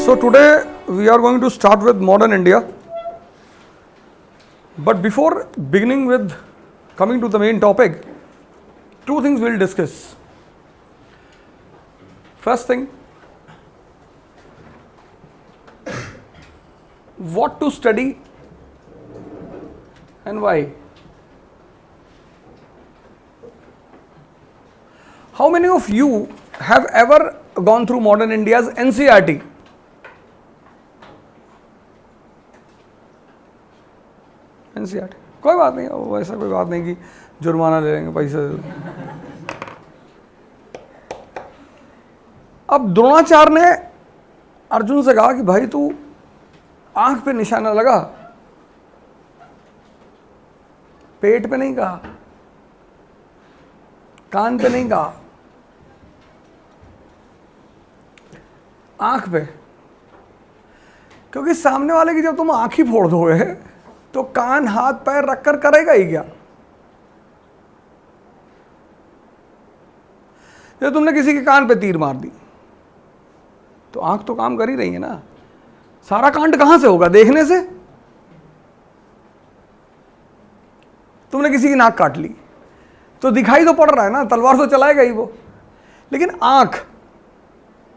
So today we are going to start with modern India. But before beginning with coming to the main topic, two things we'll discuss. First thing, what to study and why. How many of you have ever gone through modern India's NCERT? NCERT कोई बात नहीं, वैसा कोई बात नहीं कि जुर्माना ले लेंगे पैसे। अब द्रोणाचार्य ने अर्जुन से कहा कि भाई तू आंख पे निशाना लगा, पेट पे नहीं कहा, कान पे नहीं कहा, आंख पे। क्योंकि सामने वाले की जब तुम आंख ही फोड़ दोगे तो कान हाथ पैर रखकर करेगा ही क्या। जब तुमने किसी के कान पे तीर मार दी तो आंख तो काम कर ही रही है ना। सारा कांड कहां से होगा? देखने से। तुमने किसी की नाक काट ली तो दिखाई तो पड़ रहा है ना, तलवार तो चलाएगा ही वो। लेकिन आंख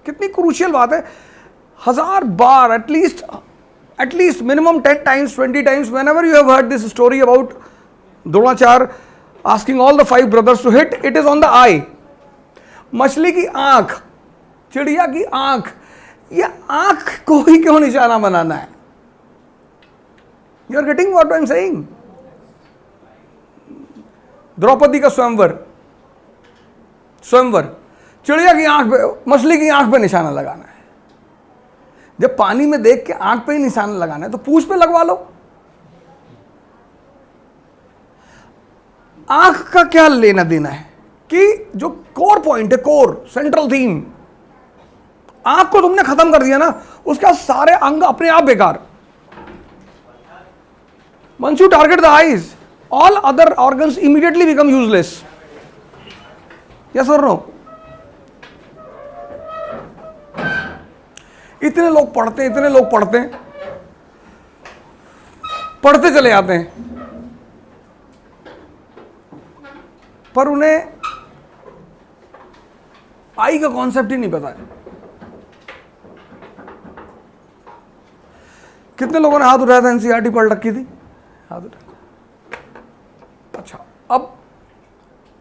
कितनी क्रूशियल बात है। 1000 बार at least minimum 10 times, 20 times, whenever you have heard this story about Dronacharya asking all the 5 brothers to hit, it is on the eye. मछली की आंख, चिड़िया की आंख, ये आंख को ही क्यों निशाना बनाना है? You are getting what I am saying? Draupadi का स्वयंवर, चिड़िया की आंख पे, मछली की आंख पे निशाना लगाना है। जब पानी में देख के आंख पे ही निशाना लगाना है तो पूंछ पे लगवा लो। आंख का क्या लेना देना है कि जो कोर पॉइंट है, कोर सेंट्रल थीम, आंख को तुमने खत्म कर दिया ना, उसका सारे अंग अपने आप बेकार। Once you target the eyes, all other organs immediately become useless. Yes or no? इतने लोग पढ़ते चले जाते हैं, पर उन्हें आई का कॉन्सेप्ट ही नहीं पता है। कितने लोगों ने हाथ उठाया था एनसीईआरटी पढ़ रखी थी? हाथ उठाया। अच्छा, अब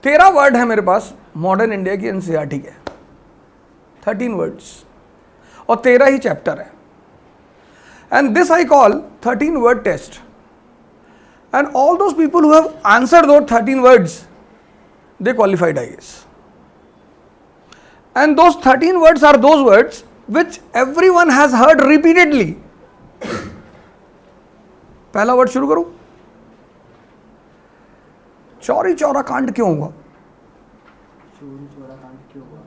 13 वर्ड है मेरे पास मॉडर्न इंडिया की एनसीईआरटी के, 13 वर्ड्स और 13 ही चैप्टर है। And this I call 13 word test. And all those people who have answered those 13 words, they qualified IAS. And those 13 words are those words which everyone has heard repeatedly. पहला word शुरू करूं? चौरी चौरा कांड क्यों हुआ? चोरी चोरा कांड क्यों हुआ?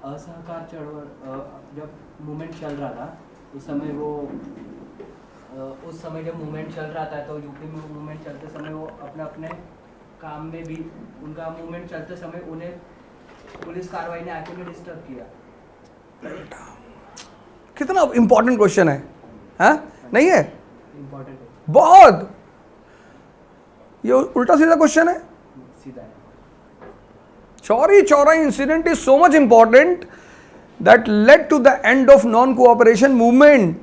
असहकार चळवळ, जब मूवमेंट चल रहा था उस समय जब मूवमेंट चल रहा था तो यूपी में मूवमेंट चलते समय वो अपने अपने काम में भी, उनका मूवमेंट चलते समय उन्हें पुलिस कार्रवाई ने आके में डिस्टर्ब किया। कितना इंपॉर्टेंट क्वेश्चन है, नहीं है? इम्पोर्टेंट है बहुत। ये उल्टा सीधा क्वेश्चन है। सीधा है। Chauri Chaura incident is so much important that led to the end of non cooperation movement.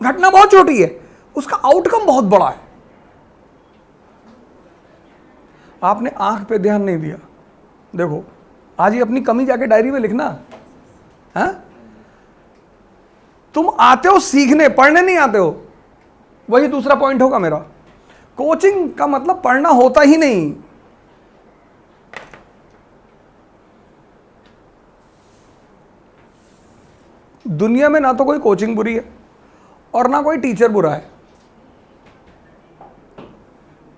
घटना बहुत छोटी है, उसका आउटकम बहुत बड़ा है। आपने आंख पे ध्यान नहीं दिया। देखो, आज ही अपनी कमी जाके डायरी में लिखना। तुम आते हो सीखने, पढ़ने नहीं आते हो। वही दूसरा पॉइंट होगा मेरा। कोचिंग का मतलब पढ़ना होता ही नहीं। दुनिया में ना तो कोई कोचिंग बुरी है और ना कोई टीचर बुरा है।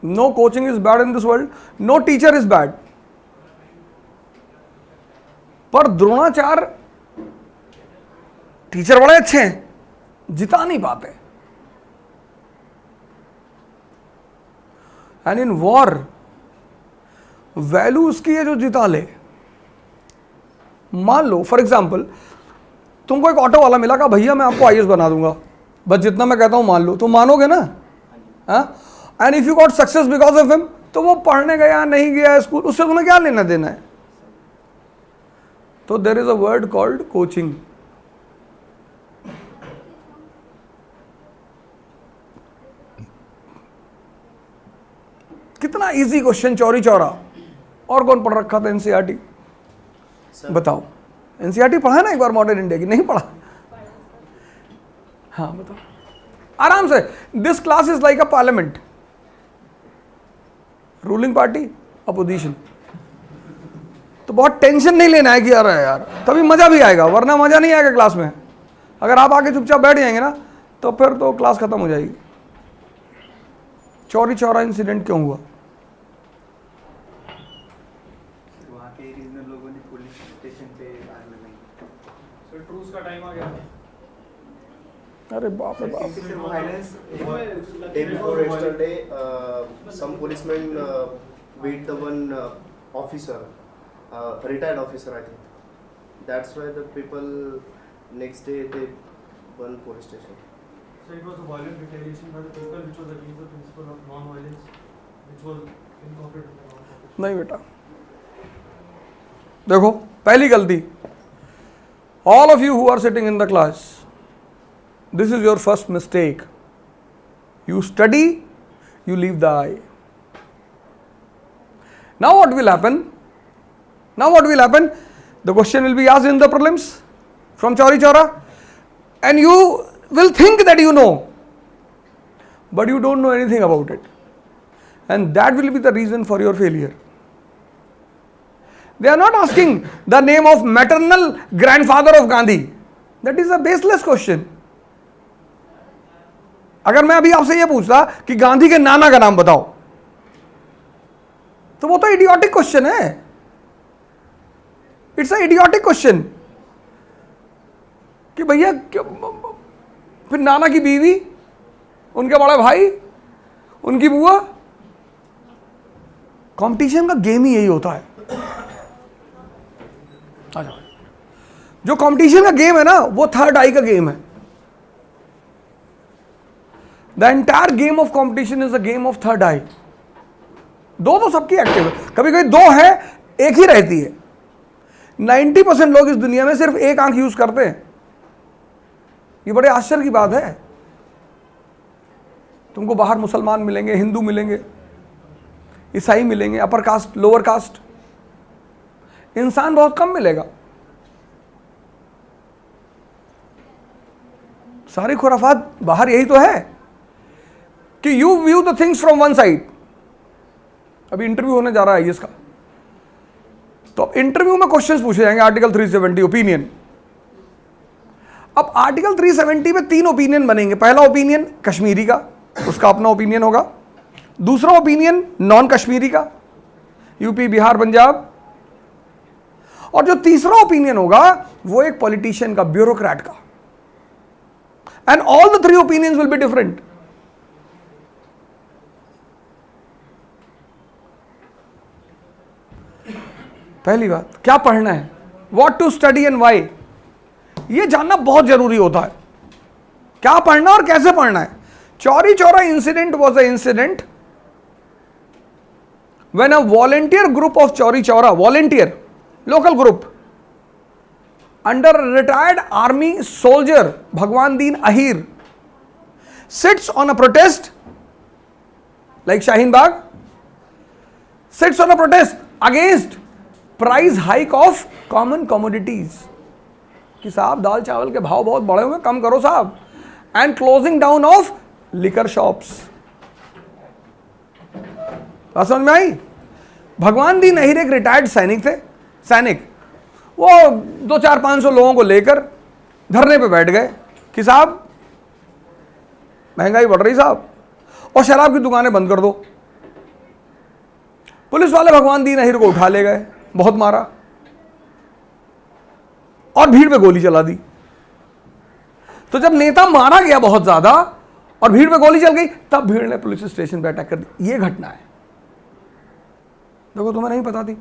No coaching is bad in this world, no teacher is bad. पर द्रोणाचार्य टीचर बड़े अच्छे हैं, जिता नहीं पाते। एंड इन वॉर वैल्यू उसकी है जो जिता ले। मान लो फॉर एग्जाम्पल तुमको एक ऑटो वाला मिला, कहा भैया मैं आपको आईएएस बना दूंगा, बस जितना मैं कहता हूँ मान लो, तुम मानोगे ना? And if you got success because of him, तो वो पढ़ने गया नहीं गया स्कूल, उससे तुम्हें क्या लेना देना है? तो there is a word called coaching. कितना इजी क्वेश्चन, चौरी चौरा. और कौन पढ़ रखा था एनसीईआरटी? बताओ. एनसीईआरटी पढ़ा ना एक बार मॉडर्न इंडिया की? नहीं पढ़ा? हाँ बताओ आराम से. This class is like a parliament. Ruling party, opposition. तो बहुत टेंशन नहीं लेना है कि यार तभी मजा भी आएगा, वरना मजा नहीं आएगा क्लास में. अगर आप आके चुपचाप बैठ जाएंगे ना तो फिर तो क्लास खत्म हो जाएगी. चौरी चौरा इंसिडेंट क्यों हुआ? वहाँ के रीजनल लोगों ने पुलिस स्टेशन पे आग लगाई. सर ट्रूस का टाइम आ गया. अरे बाप रे बाप. Violence. Day before yesterday, some policemen beat the one officer, retired officer, I think. That's why the people next day they burn police station. So it was a violent retaliation by the people which was against the principle of non-violence, which was incorporated in the non-violence. नहीं बेटा, देखो पहली गलती. All of you who are sitting in the class, this is your first mistake. You study, you leave the eye. Now what will happen? The question will be asked in the prelims from Chauri Chaura, and you will think that you know, but you don't know anything about it, and that will be the reason for your failure. They are not asking the name of maternal grandfather of Gandhi. That is a baseless question. अगर मैं अभी आपसे ये पूछता कि गांधी के नाना का नाम बताओ, तो वो तो इडियोटिक क्वेश्चन है. इट्स अ इडियोटिक क्वेश्चन कि भैया फिर नाना की बीवी, उनके बड़े भाई, उनकी बुआ. कंपटीशन का गेम ही यही होता है. जो कंपटीशन का गेम है ना, वो थर्ड आई का गेम है. The entire game of competition is a game of third eye. दो तो सबकी एक्टिव है, कभी कभी दो है, एक ही रहती है. 90% लोग इस दुनिया में सिर्फ एक आंख यूज करते हैं. ये बड़े आश्चर्य की बात है. तुमको बाहर मुसलमान मिलेंगे, हिंदू मिलेंगे, ईसाई मिलेंगे, अपर कास्ट, लोअर कास्ट, इंसान बहुत कम मिलेगा. सारी खुराफात बाहर यही तो है कि you view the things from one side. अभी इंटरव्यू होने जा रहा है इसका, तो इंटरव्यू में क्वेश्चंस पूछे जाएंगे. Article 370 opinion. अब आर्टिकल 370 में 3 ओपिनियन बनेंगे. पहला ओपिनियन कश्मीरी का, उसका अपना ओपिनियन होगा. दूसरा ओपिनियन नॉन कश्मीरी का, यूपी, बिहार, पंजाब. और जो तीसरा ओपिनियन होगा वो एक पॉलिटिशियन का, ब्यूरोक्रेट का. And all the 3 opinions will be different. पहली बात, क्या पढ़ना है, what to study and why, ये जानना बहुत जरूरी होता है. क्या पढ़ना और कैसे पढ़ना है. Chauri Chaura incident was a incident when a volunteer group of Chauri Chaura, volunteer local group under retired army soldier भगवान दीन Ahir sits on a protest like Shaheen Bagh, sits on a protest against price hike of common commodities कि साहब दाल चावल के भाव बहुत बढ़े हुए, कम करो साहब. And closing down of liquor shops. बात समझ में आई. भगवान दीन अहीर एक रिटायर्ड सैनिक थे. सैनिक वो 200-400-500 लोगों को लेकर धरने पे बैठ गए कि साहब महंगाई बढ़ रही साहब, और शराब की दुकानें बंद कर दो. पुलिस वाले भगवान दीन अहीर को उठा ले गए, बहुत मारा और भीड़ पे गोली चला दी. तो जब नेता मारा गया बहुत ज्यादा और भीड़ पे गोली चल गई, तब भीड़ ने पुलिस स्टेशन पे अटैक कर दी. ये घटना है. देखो तुम्हें नहीं पता थी.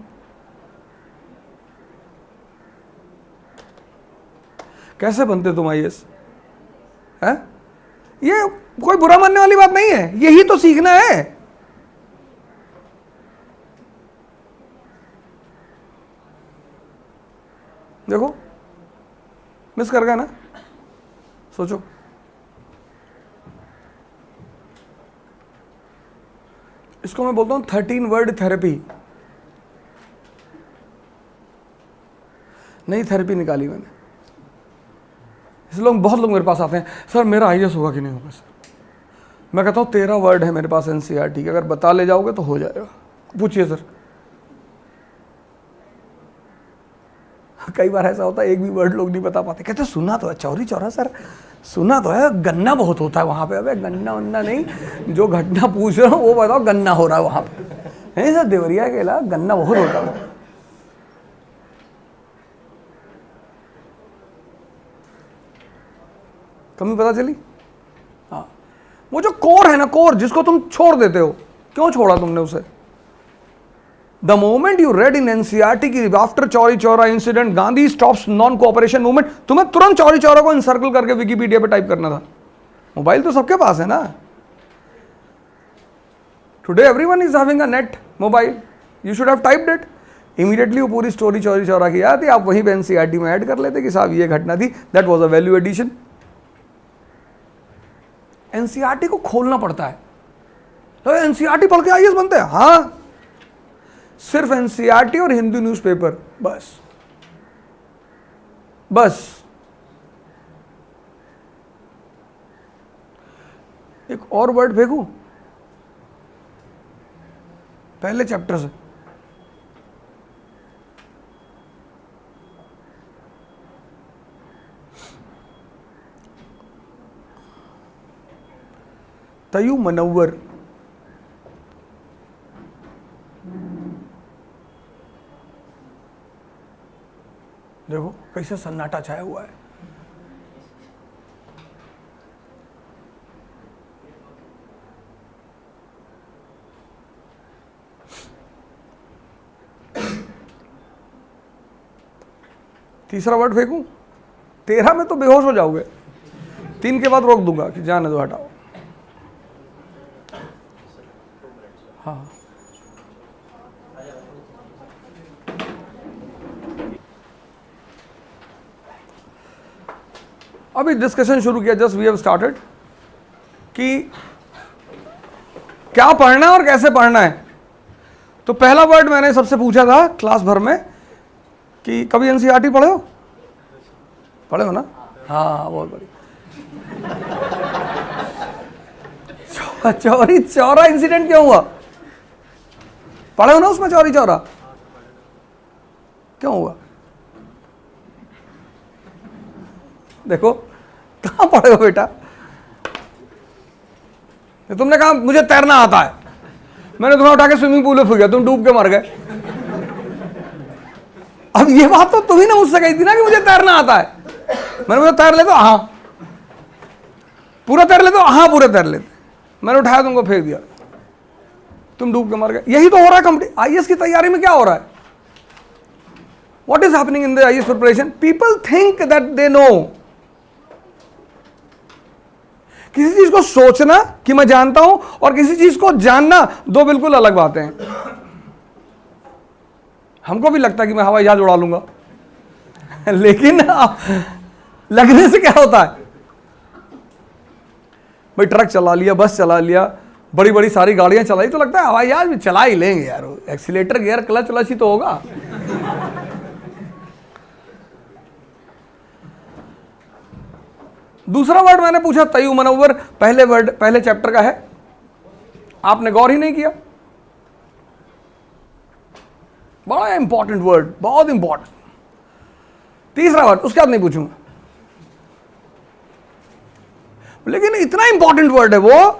कैसे बनते तुम आईएएस? है ये कोई बुरा मानने वाली बात नहीं है, यही तो सीखना है। देखो मिस कर गए ना, सोचो। इसको मैं बोलता हूं 13 वर्ड थेरेपी। नई थेरेपी निकाली मैंने। इसलिए बहुत लोग मेरे पास आते हैं, सर मेरा आईएएस होगा कि नहीं होगा सर। मैं कहता हूँ 13 वर्ड है मेरे पास एनसीईआरटी के, अगर बता ले जाओगे तो हो जाएगा, पूछिए सर। कई बार ऐसा होता है एक भी वर्ड लोग नहीं बता पाते, कहते सुना तो है चौरी चौरा सर, सुना तो है, गन्ना बहुत होता है वहाँ पे। अबे गन्ना वन्ना नहीं, जो घटना पूछ रहा हूँ वो बताओ, गन्ना हो रहा है वहाँ पे। नहीं सर देवरिया के इलाका गन्ना बहुत होता है। कमी पता चली? हाँ, वो जो कोर है ना, कोर जिसको तुम छोड़ देते हो, क्यों छोड़ा तुमने उसे? The moment you read in NCERT की after Chauri Chaura incident Gandhi stops non cooperation movement, तुम्हें तुरंत चौरी चौरा को इनसर्कल करके विकिपीडिया पे टाइप करना था। मोबाइल तो सबके पास है ना। Today everyone is having a net mobile, you should have typed it immediately. वो पूरी स्टोरी चौरी चौरा की याद थी, आप वहीं पे एनसीईआरटी में ऐड कर लेते कि साहब ये घटना थी, that was a value addition. NCERT को खोलना पड़ता है। तो एनसीईआरटी पढ़ के आईएएस बनते हैं? हाँ, सिर्फ एनसीईआरटी और हिंदू न्यूज़पेपर, बस बस। एक और वर्ड फेंकूं पहले चैप्टर से, तयू मनव्वर। देखो कैसे सन्नाटा छाया हुआ है। तीसरा वर्ड फेंकूं? 13 में तो बेहोश हो जाओगे, 3 के बाद रोक दूंगा कि जाने दो, हटाओ। हाँ, अभी डिस्कशन शुरू किया, जस्ट वी हैव स्टार्टेड कि क्या पढ़ना है और कैसे पढ़ना है। तो पहला वर्ड मैंने सबसे पूछा था क्लास भर में कि कभी एनसीईआरटी पढ़े हो? पढ़े हो ना? हाँ, बहुत बढ़िया। चौरी चौरा इंसिडेंट क्यों हुआ? पढ़े हो ना उसमें? चौरी चौरा क्यों हुआ? देखो कहां पढ़े हो बेटा? तुमने कहा मुझे तैरना आता है, मैंने तुम्हें उठा के स्विमिंग पूल में फेंक दिया, तुम डूब के मर गए। अब ये बात तो तुम ही ने मुझसे कही थी ना कि मुझे तैरना आता है। मैंने बोला तैर ले तो हाँ, पूरा तैर ले तो हाँ, पूरे तैर लेते। मैंने उठाया तुमको फेंक दिया, तुम डूब के मर गए। यही तो हो रहा है कंप्लीट आईएएस की तैयारी में। क्या हो रहा है? What is happening in the IAS preparation? People think that they know. किसी चीज को सोचना कि मैं जानता हूं और किसी चीज को जानना, दो बिल्कुल अलग बातें हैं। हमको भी लगता है कि मैं हवाई जहाज उड़ा लूंगा लेकिन लगने से क्या होता है? भाई ट्रक चला लिया, बस चला लिया, बड़ी बड़ी सारी गाड़ियां चलाई तो लगता है हवाई जहाज भी चला ही लेंगे यार, एक्सीलेटर गियर क्लच वलच ही तो होगा। दूसरा वर्ड मैंने पूछा तयू मनव्वर, पहले वर्ड पहले चैप्टर का है, आपने गौर ही नहीं किया। बड़ा इंपॉर्टेंट वर्ड, बहुत इंपॉर्टेंट। तीसरा वर्ड उसके बाद नहीं पूछूंगा, लेकिन इतना इंपॉर्टेंट वर्ड है वो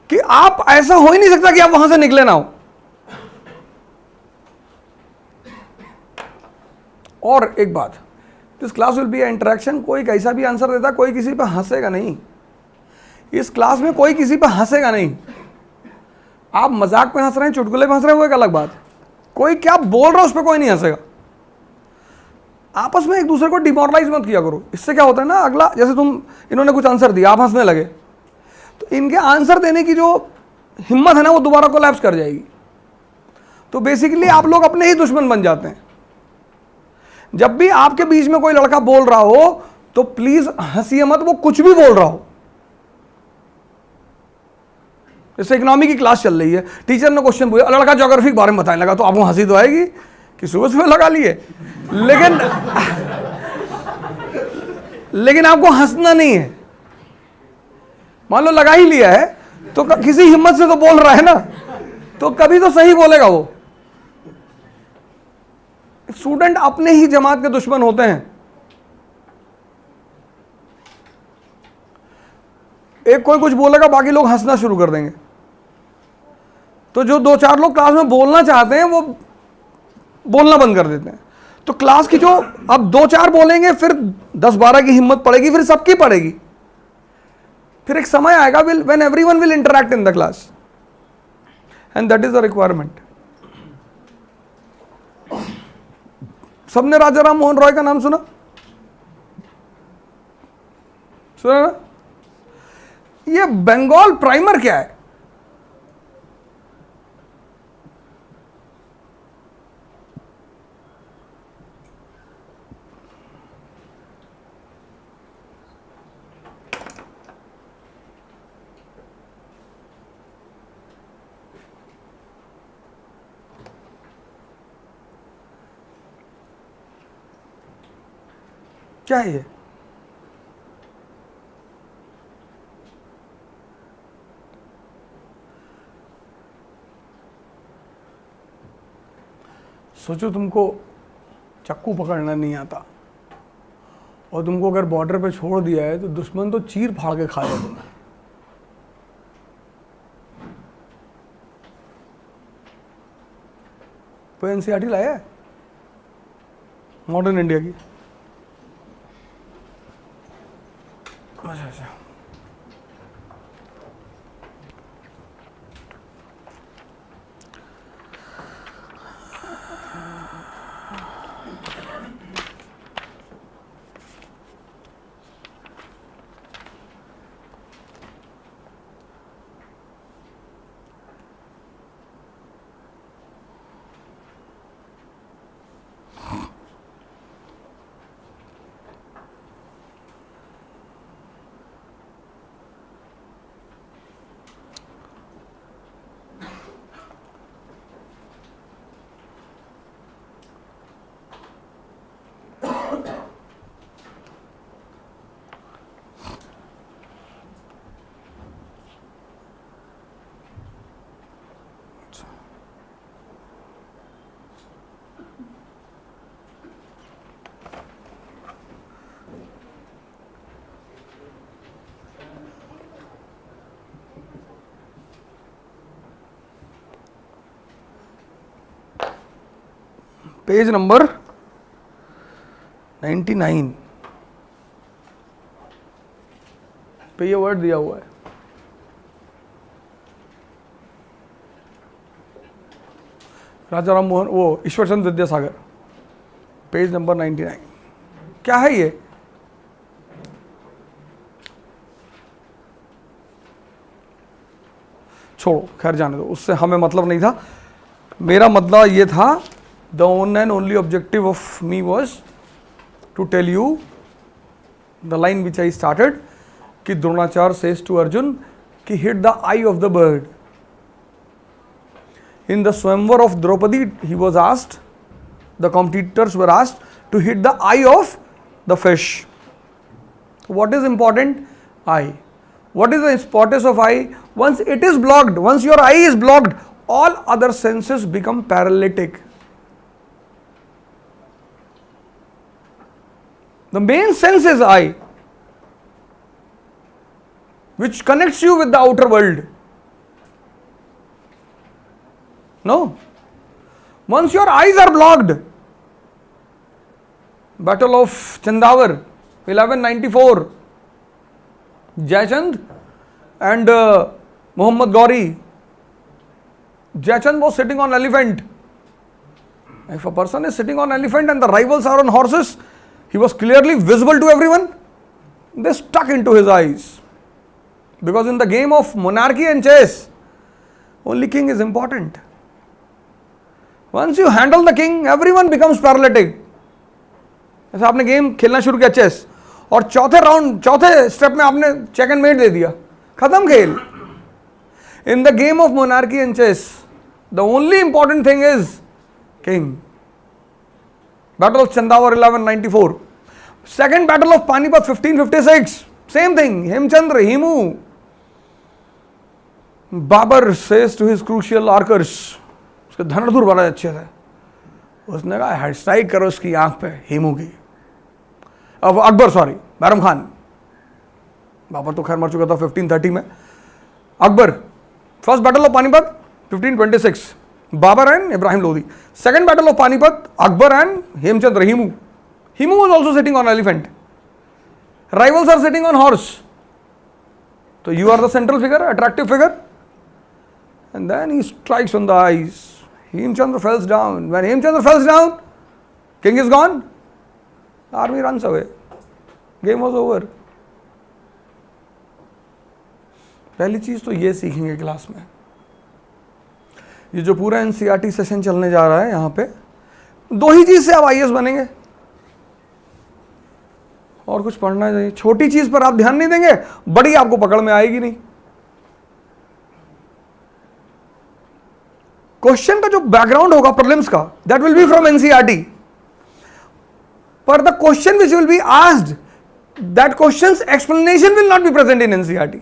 कि आप ऐसा हो ही नहीं सकता कि आप वहां से निकले ना हो। और एक बात, this class will be interaction. कोई कैसा भी आंसर देता, कोई किसी पे हंसेगा नहीं। इस क्लास में कोई किसी पे हंसेगा नहीं। आप मजाक पे हंस रहे हैं, चुटकुले पे हंस रहे हैं, वो एक अलग बात है। कोई क्या बोल रहा है उस पर कोई नहीं हंसेगा। आपस में एक दूसरे को डिमोरलाइज मत किया करो। इससे क्या होता है ना, अगला जैसे इन्होंने कुछ आंसर दिया, आप हंसने लगे, तो इनके आंसर देने की जो हिम्मत है ना वो दोबारा कोलैप्स कर जाएगी। तो बेसिकली आप लोग अपने ही दुश्मन बन जाते हैं। जब भी आपके बीच में कोई लड़का बोल रहा हो तो प्लीज हंसिए मत, वो कुछ भी बोल रहा हो। जैसे इकोनॉमी की क्लास चल रही है, टीचर ने क्वेश्चन पूछा, लड़का ज्योग्राफी के बारे में बताने लगा, तो आपको हंसी तो आएगी कि सुबह सुबह लगा लिए, लेकिन आपको हंसना नहीं है। मान लो लगा ही लिया है तो किसी हिम्मत से तो बोल रहा है ना, तो कभी तो सही बोलेगा वो। स्टूडेंट अपने ही जमात के दुश्मन होते हैं। एक कोई कुछ बोलेगा, बाकी लोग हंसना शुरू कर देंगे। तो जो 2-4 लोग क्लास में बोलना चाहते हैं वो बोलना बंद कर देते हैं। तो क्लास की जो अब 2-4 बोलेंगे, फिर 10-12 की हिम्मत पड़ेगी, फिर सबकी पड़ेगी। फिर एक समय आएगा when everyone will interact in the class, and that is the requirement. सबने राजा राम मोहन रॉय का नाम सुना ना? ये बंगाल प्राइमर क्या है? क्या है ये? सोचो तुमको चाकू पकड़ना नहीं आता और तुमको अगर बॉर्डर पे छोड़ दिया है तो दुश्मन तो चीर फाड़ के खाएगा तुम्हें। कोई एनसीईआरटी लाया है मॉडर्न इंडिया की? अच्छा। पेज नंबर 99 पे ये वर्ड दिया हुआ है, राजा राम मोहन, वो ईश्वर चंद्र विद्यासागर, पेज नंबर 99। क्या है ये? छोड़ो, खैर जाने दो, उससे हमें मतलब नहीं था। मेरा मतलब ये था, the one and only objective of me was to tell you the line which I started, कि द्रोणाचार्य says to Arjun कि hit the eye of the bird. In the Swayamvar of Draupadi, he was asked, the competitors were asked to hit the eye of the fish. What is important? Eye. What is the importance of eye? Once it is blocked, once your eye is blocked, all other senses become paralytic. The main sense is eye, which connects you with the outer world. No. Once your eyes are blocked, Battle of Chandavar, 1194, Jayachand and Muhammad Gauri. Jayachand was sitting on elephant If a person is sitting on elephant and the rivals are on horses, he was clearly visible to everyone. They stuck into his eyes. Because in the game of monarchy and chess, only king is important. Once you handle the king, everyone becomes paralytic. ऐसे आपने game खेलना शुरू किया chess और चौथे step में आपने check and met दे दिया, खत्म खेल. In the game of monarchy and chess, the only important thing is king. Battle of Chandawar 1194. Second battle of Panipat 1556. Same thing. Hemchandra, Himu. Babur says to his crucial archers, उसके धनुर्धर बड़ा अच्छे थे, उसने कहा हेड स्ट्राइक करो उसकी आंख पे हिमू की. अब अकबर सॉरी बैरम खान, बाबर तो खैर मर चुका था 1530 में. Akbar, first battle of Panipat 1526, Babur and Ibrahim Lodi. Second battle of Panipat, Akbar and Hemchandra Himu. Himu was also sitting on elephant. Rivals are sitting on horse. So you are the central figure, attractive figure. And then he strikes on the eyes. Hemchandra falls down. When Hemchandra falls down, king is gone. Army runs away. Game was over. पहली चीज तो ये सीखेंगे class में. ये जो पूरा NCERT session चलने जा रहा है यहाँ पे, दो ही चीज से आप आईएएस बनेंगे. और कुछ पढ़ना चाहिए. छोटी चीज पर आप ध्यान नहीं देंगे, बड़ी आपको पकड़ में आएगी नहीं. क्वेश्चन का जो बैकग्राउंड होगा प्रीलिम्स का, that will be from NCERT, पर the question which will be asked, that questions explanation will not be present in NCERT.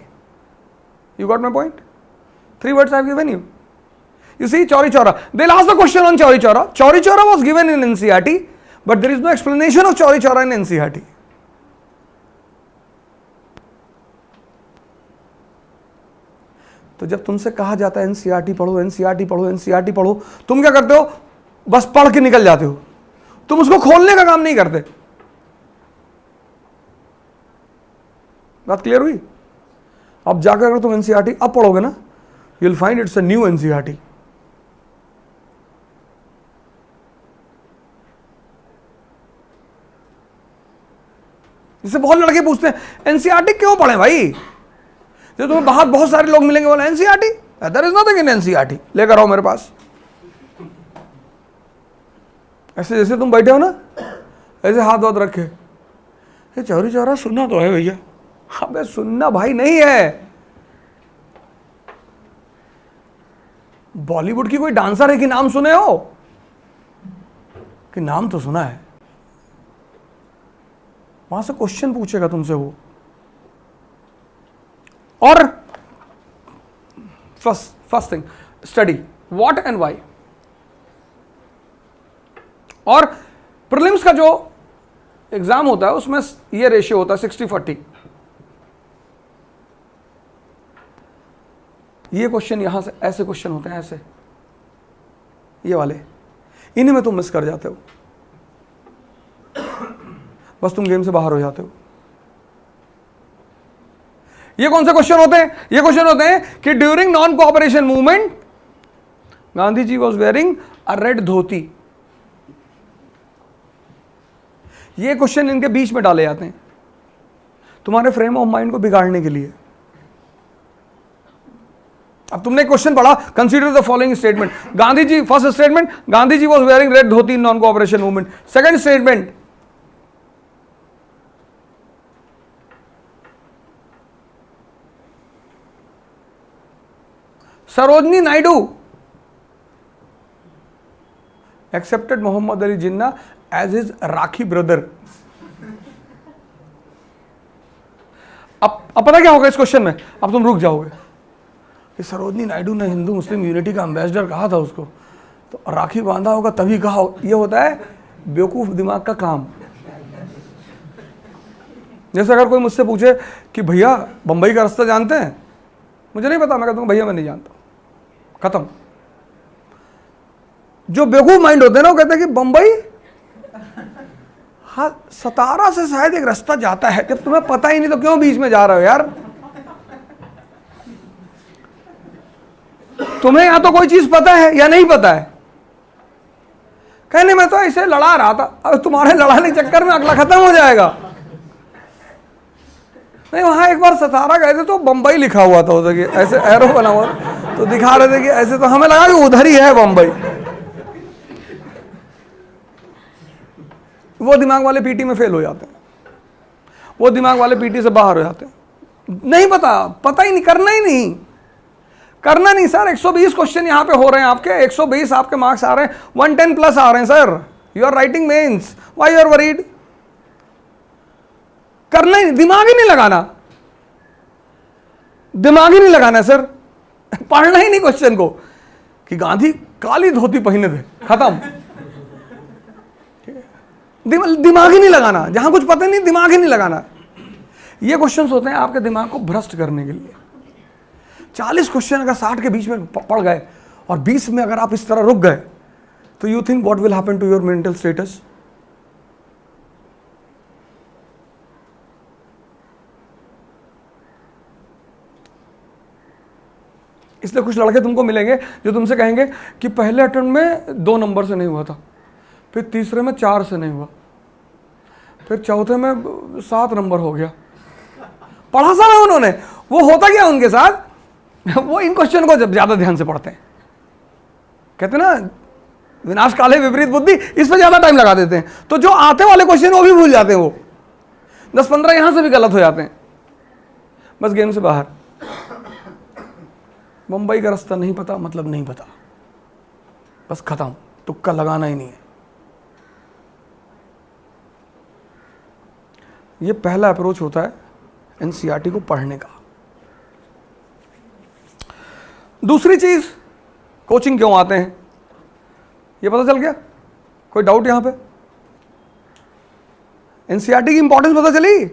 You got my point? 3 words I have given you. You see, Chauri Chaura. They'll ask the question on Chauri Chaura. Chauri Chaura was given in NCERT, but there is no explanation of Chauri Chaura in NCERT. तो जब तुमसे कहा जाता है NCERT पढ़ो, NCERT पढ़ो, NCERT पढ़ो, तुम क्या करते हो? बस पढ़ के निकल जाते हो. तुम उसको खोलने का काम नहीं करते. बात क्लियर हुई? अब जाकर अगर तुम एनसीईआरटी अब पढ़ोगे ना, you will find it's a new NCERT. जिससे बहुत लड़के पूछते हैं एनसीईआरटी क्यों पढ़े भाई, जो तुम्हें बाहर बहुत सारे लोग मिलेंगे बोला NCERT, there is nothing in NCERT, लेकर आओ मेरे पास. ऐसे जैसे तुम बैठे हो ना, ऐसे हाथ वाथ रखे, ये चौरी चौरा सुनना तो है भैया. अबे सुनना भाई नहीं है. बॉलीवुड की कोई डांसर है कि नाम सुने हो? कि नाम तो सुना है. वहां से क्वेश्चन पूछेगा तुमसे वो. और first thing, study what and why. और प्रीलिम्स का जो एग्जाम होता है उसमें ये रेशियो होता है 60-40. ये क्वेश्चन यहां से ऐसे क्वेश्चन होते हैं, ऐसे ये वाले, इन्हीं में तुम मिस कर जाते हो. बस तुम गेम से बाहर हो जाते हो. ये कौन से क्वेश्चन होते हैं? ये क्वेश्चन होते हैं कि during non cooperation movement Gandhi ji was wearing a red dhoti. ये क्वेश्चन इनके बीच में डाले जाते हैं तुम्हारे फ्रेम ऑफ माइंड को बिगाड़ने के लिए. अब तुमने क्वेश्चन पढ़ा, consider the following statement. Gandhi ji, first statement, Gandhi ji was wearing red dhoti in non cooperation movement. Second statement, Sarojini Naidu accepted Mohammed Ali Jinnah as his rakhi brother. अब पता क्या होगा इस क्वेश्चन में? अब तुम रुक जाओगे कि सरोजनी नायडू ने हिंदू मुस्लिम यूनिटी का एम्बेसडर कहा था उसको, तो राखी बांधा होगा तभी कहा. ये होता है बेवकूफ दिमाग का काम. जैसे अगर कोई मुझसे पूछे कि भैया बंबई का रास्ता जानते हैं, मुझे नहीं पता, मैं कहता हूँ भैया मैं नहीं जानता, खत्म. जो बेवकूफ माइंड होते हैं ना वो कहते हैं कि बंबई, हाँ 17 से शायद एक रास्ता जाता है. जब तुम्हें पता ही नहीं तो क्यों बीच में जा रहे हो यार? तुम्हें या तो कोई चीज पता है या नहीं पता है. कहने मैं तो ऐसे लड़ा रहा था। अब तुम्हारे लड़ाने के चक्कर में अगला खत्म हो जाएगा। नहीं, वहां एक बार सतारा गए थे तो बम्बई लिखा हुआ था उधर, ऐसे एरो बना हुआ तो दिखा रहे थे कि ऐसे, तो हमें लगा कि उधर ही है बम्बई। वो दिमाग वाले पीटी में फेल हो जाते हैं, वो दिमाग वाले पीटी से बाहर हो जाते हैं। नहीं पता ही नहीं, करना नहीं सर। 120 क्वेश्चन यहाँ पे हो रहे हैं आपके, 120 आपके मार्क्स आ रहे हैं, 110 प्लस आ रहे हैं sir. You are writing mains, why you are worried? करना ही, दिमाग ही नहीं लगाना सर। पढ़ना ही नहीं क्वेश्चन को कि गांधी काली धोती पहने थे, खत्म। दिमाग ही नहीं लगाना, जहां कुछ पता नहीं दिमाग ही नहीं लगाना। ये क्वेश्चंस होते हैं आपके दिमाग को भ्रष्ट करने के लिए। 40 क्वेश्चन अगर 60 के बीच में पड़ गए और 20 में अगर आप इस तरह रुक गए तो you think what will happen to your mental status? इसलिए कुछ लड़के तुमको मिलेंगे जो तुमसे कहेंगे कि पहले अटेम्प्ट में 2 नंबर से नहीं हुआ था, फिर तीसरे में 4 से नहीं हुआ, फिर चौथे में 7 नंबर हो गया। पढ़ा सा है उन्होंने, वो होता क्या उनके साथ, वो इन क्वेश्चन को जब ज्यादा ध्यान से पढ़ते हैं, कहते हैं ना विनाश काले विपरीत बुद्धि, इस पर ज्यादा टाइम लगा देते हैं, तो जो आते वाले क्वेश्चन वो भी भूल जाते हैं। वो 10-15 यहां से भी गलत हो जाते हैं, बस गेम से बाहर। मुंबई का रास्ता नहीं पता मतलब नहीं पता, बस खत्म, तुक्का लगाना ही नहीं है। ये पहला अप्रोच होता है एनसीईआरटी को पढ़ने का। दूसरी चीज, कोचिंग क्यों आते हैं, ये पता चल गया? कोई डाउट यहां पे? एनसीईआरटी की इंपॉर्टेंस पता चली?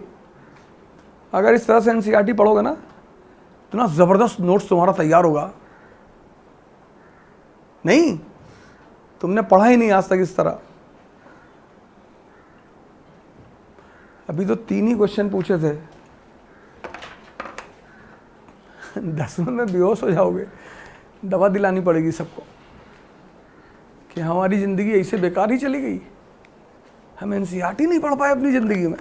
अगर इस तरह से एनसीईआरटी पढ़ोगे ना, इतना जबरदस्त नोट्स तुम्हारा तैयार होगा। नहीं, तुमने पढ़ा ही नहीं आज तक इस तरह। अभी तो 3 ही क्वेश्चन पूछे थे, 10वें में बेहोश हो जाओगे। दवा दिलानी पड़ेगी सबको कि हमारी जिंदगी ऐसे बेकार ही चली गई, हम एनसीईआरटी नहीं पढ़ पाए अपनी जिंदगी में,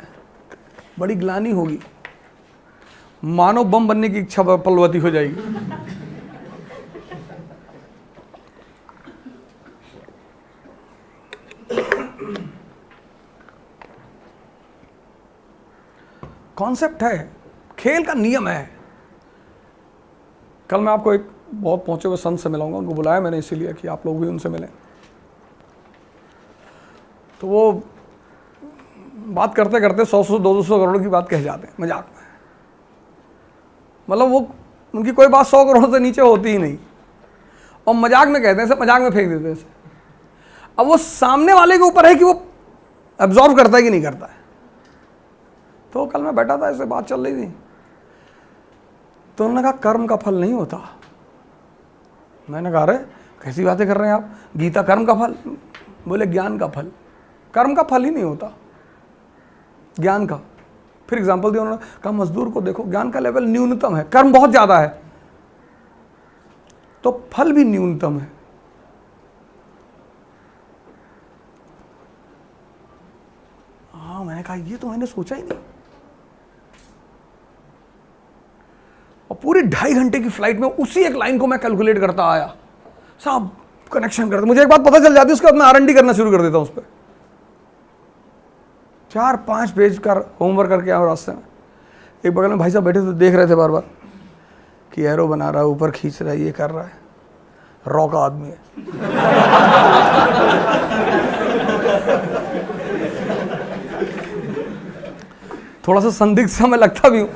बड़ी ग्लानि होगी, मानव बम बनने की इच्छा पलवती हो जाएगी। कॉन्सेप्ट है, खेल का नियम है। कल मैं आपको एक बहुत पहुंचे हुए संत से मिलाऊंगा, उनको बुलाया मैंने इसीलिए कि आप लोग भी उनसे मिलें। तो वो बात करते करते 100-200 करोड़ की बात कह जाते हैं मजाक में। मतलब वो उनकी कोई बात 100 करोड़ से नीचे होती ही नहीं, और मजाक में कहते हैं, सब मजाक में फेंक देते हैं। अब वो सामने वाले के ऊपर है कि वो एब्जॉर्व करता है कि नहीं करता है। तो कल मैं बैठा था, ऐसे बात चल रही थी, तो उन्होंने कहा कर्म का फल नहीं होता। मैंने कहा अरे कैसी बातें कर रहे हैं आप, गीता कर्म का फल? बोले ज्ञान का फल। कर्म का फल ही नहीं होता, ज्ञान का। फिर एग्जांपल दिया उन्होंने, कहा मजदूर को देखो, ज्ञान का लेवल न्यूनतम है, कर्म बहुत ज्यादा है, तो फल भी न्यूनतम है। हाँ, मैंने कहा ये तो मैंने सोचा ही नहीं। और पूरी 2.5 घंटे की फ्लाइट में उसी एक लाइन को मैं कैलकुलेट करता आया, सब कनेक्शन करता। मुझे एक बात पता चल जाती, उसके बाद मैं R&D करना शुरू कर देता हूं उस पर। 4-5 पेज का होमवर्क करके आया रास्ते में। एक बगल में भाई साहब बैठे थे, देख रहे थे बार बार कि एरो बना रहा है, ऊपर खींच रहा है, ये कर रहा है, रॉ का आदमी है। थोड़ा सा संदिग्ध सा मैं लगता भी हूँ।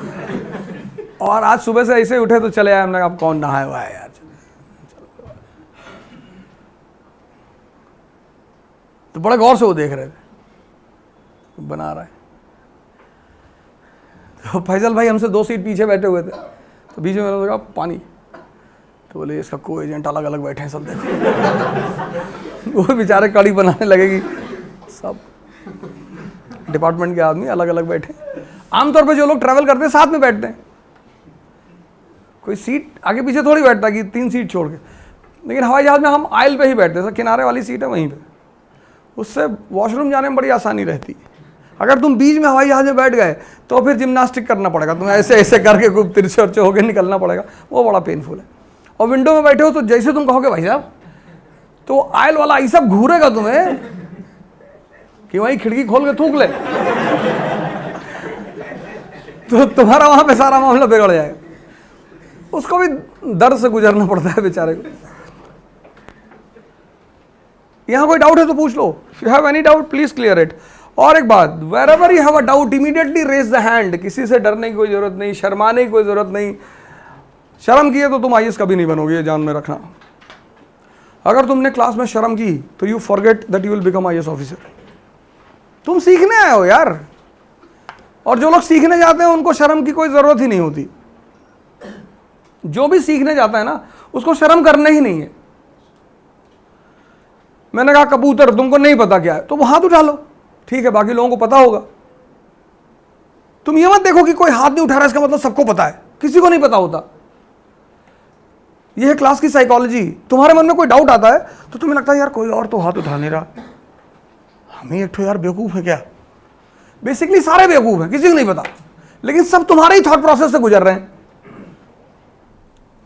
और आज सुबह से ऐसे उठे तो चले आए, हमने कहा अब कौन नहाया हुआ है यार, चलो। तो बड़े गौर से वो देख रहे थे, बना रहा है। तो फैजल भाई हमसे 2 सीट पीछे बैठे हुए थे, तो बीच में मैंने कहा पानी, तो बोले इसका को एजेंट अलग अलग बैठे हैं सब, देखो। वो बेचारे कड़ी बनाने लगेगी, सब डिपार्टमेंट के आदमी अलग अलग बैठे। आमतौर पे जो लोग ट्रैवल करते हैं साथ में बैठते हैं, कोई सीट आगे पीछे थोड़ी बैठता कि 3 सीट छोड़ के। लेकिन हवाई जहाज में हम आयल पे ही बैठते हैं, किनारे वाली सीट है वहीं पे। उससे वॉशरूम जाने में बड़ी आसानी रहती है। अगर तुम बीच में हवाई जहाज में बैठ गए तो फिर जिम्नास्टिक करना पड़ेगा, तुम्हें ऐसे ऐसे करके खूब तिरछे उरछे होकर निकलना पड़ेगा, वो बड़ा पेनफुल है। और विंडो में बैठे हो तो जैसे तुम कहोगे भाई साहब, तो आयल वाला ऐसा घूरेगा तुम्हें कि वहीं खिड़की खोल के थूक ले, तो तुम्हारा वहां पे सारा मामला बिगड़ जाएगा। उसको भी दर्द से गुजरना पड़ता है बेचारे को। यहां कोई डाउट है तो पूछ लो, if you have any doubt please clear it. और एक बात, wherever you have a doubt immediately raise the hand. किसी से डरने की कोई जरूरत नहीं, शर्माने की कोई जरूरत नहीं। शर्म किए तो तुम आईएएस कभी नहीं बनोगे, ये ध्यान में रखना। अगर तुमने क्लास में शर्म की तो you forget that you will become IAS officer. तुम सीखने आए हो यार, और जो लोग सीखने जाते हैं उनको शर्म की कोई जरूरत ही नहीं होती। जो भी सीखने जाता है ना, उसको शर्म करना ही नहीं है। मैंने कहा कबूतर तुमको नहीं पता क्या है, तो वो हाथ उठा लो, ठीक है, बाकी लोगों को पता होगा। तुम ये मत देखो कि कोई हाथ नहीं उठा रहा इसका मतलब सबको पता है, किसी को नहीं पता होता। यह है क्लास की साइकोलॉजी। तुम्हारे मन में कोई डाउट आता है तो तुम्हें लगता है यार कोई और तो हाथ उठा नहीं रहा, हम ही एक ठो यार बेवकूफ है क्या। बेसिकली सारे बेवकूफ हैं, किसी को नहीं पता, लेकिन सब तुम्हारे ही थॉट प्रोसेस से गुजर रहे हैं।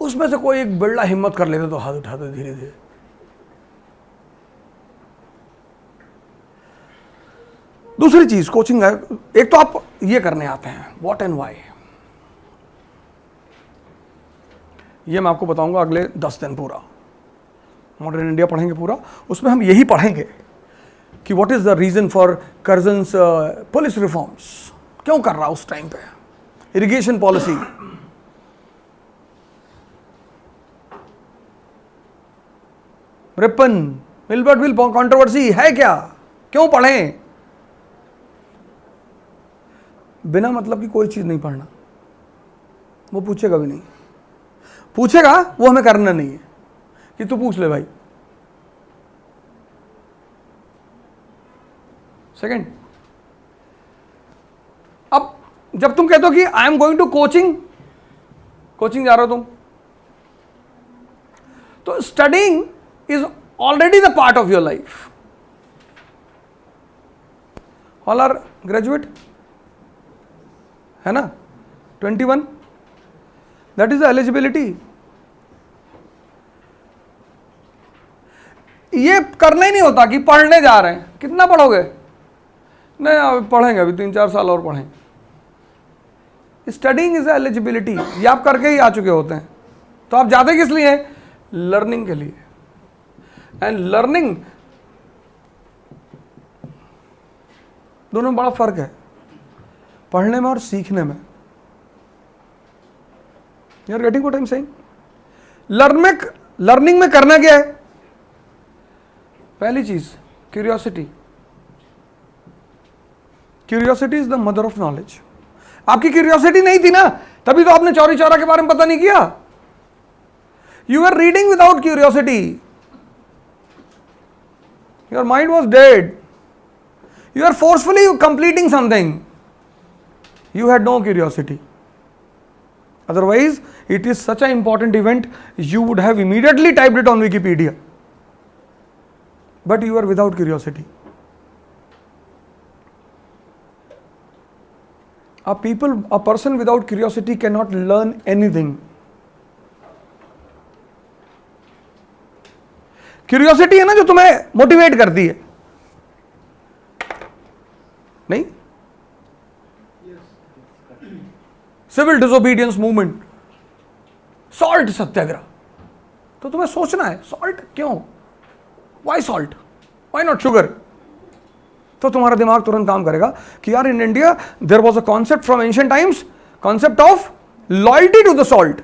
उसमें से कोई एक बिरला हिम्मत कर लेते तो हाथ उठाते धीरे धीरे। दूसरी चीज कोचिंग है, एक तो आप ये करने आते हैं व्हाट एंड व्हाई, ये मैं आपको बताऊंगा अगले 10 दिन पूरा। मॉडर्न इंडिया पढ़ेंगे पूरा, उसमें हम यही पढ़ेंगे कि what is the reason for Curzon's police reforms, क्यों कर रहा उस टाइम पे, irrigation policy, Ripon Ilbert bill controversy है क्या, क्यों पढ़ें। बिना मतलब की कोई चीज नहीं पढ़ना, वो पूछेगा भी नहीं, पूछेगा वो हमें करना नहीं है कि तू पूछ ले भाई। सेकंड, अब जब तुम कहते हो कि I am going to coaching, coaching जा रहे हो तुम, तो studying is already the part of your life. All are graduate है ना, 21, दैट इज द एलिजिबिलिटी। ये करना ही नहीं होता कि पढ़ने जा रहे हैं, कितना पढ़ोगे, नहीं अब पढ़ेंगे, अभी 3-4 साल और पढ़ें। स्टडिंग इज एलिजिबिलिटी, ये आप करके ही आ चुके होते हैं, तो आप जाते किस लिए हैं, लर्निंग के लिए। एंड लर्निंग, दोनों में बड़ा फर्क है, पढ़ने में और सीखने में। You are getting what I am saying. Learning में करना क्या है, पहली चीज curiosity. Curiosity is the mother of knowledge. आपकी क्यूरियोसिटी नहीं थी ना, तभी तो आपने चौरी चौरा के बारे में पता नहीं किया। You are reading without curiosity, your mind was dead, you are forcefully completing something, you had no curiosity. Otherwise it is such an important event, you would have immediately typed it on Wikipedia, but you are without curiosity. A person without curiosity cannot learn anything. Curiosity है ना जो तुम्हें motivate करती है, नहीं? Civil disobedience movement, salt satyagraha, तो तुम्हें सोचना है सॉल्ट क्यों, why salt, why not sugar. तो तुम्हारा दिमाग तुरंत काम करेगा कि यार in India there was a concept from ancient times, concept of loyalty to the salt.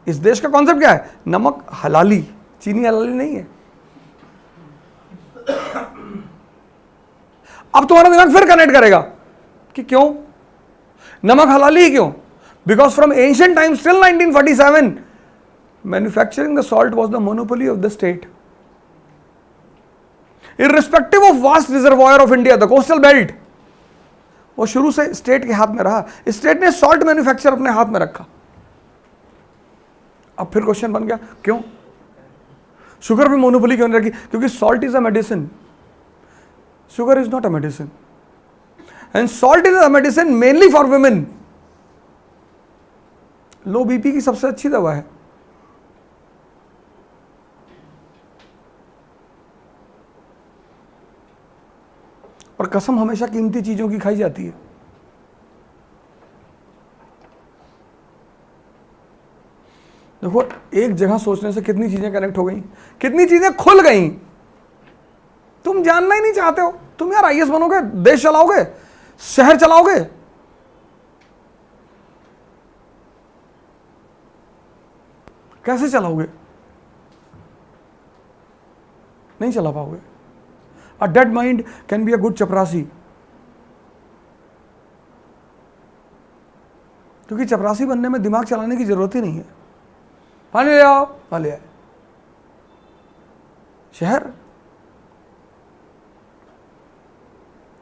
इस देश का कॉन्सेप्ट क्या है, नमक हलाली, चीनी हलाली नहीं है। अब तुम्हारा दिमाग फिर कनेक्ट करेगा कि क्यों नमक हलाली ही क्यों, because from ancient times till 1947 manufacturing the salt was the monopoly of the state. Irrespective of vast reservoir of India, the coastal belt, वो शुरू से स्टेट के हाथ में रहा। स्टेट ने सॉल्ट मैन्युफैक्चर अपने हाथ में रखा। अब फिर क्वेश्चन बन गया क्यों शुगर भी मोनोपोली क्यों नहीं रखी, क्योंकि salt is a medicine. Sugar is not a medicine. And salt is a medicine mainly for women. Low BP की सबसे अच्छी दवा है. और कसम हमेशा कीमती चीजों की खाई जाती है. देखो, एक जगह सोचने से कितनी चीजें कनेक्ट हो गई, कितनी चीजें खुल गई. तुम जानना ही नहीं चाहते हो. तुम यार आईएएस बनोगे, देश चलाओगे, शहर चलाओगे, कैसे चलाओगे? नहीं चला पाओगे. A dead mind can be a good चपरासी. क्योंकि चपरासी बनने में दिमाग चलाने की जरूरत ही नहीं है. पानी ले आओ, पानी ले आए. शहर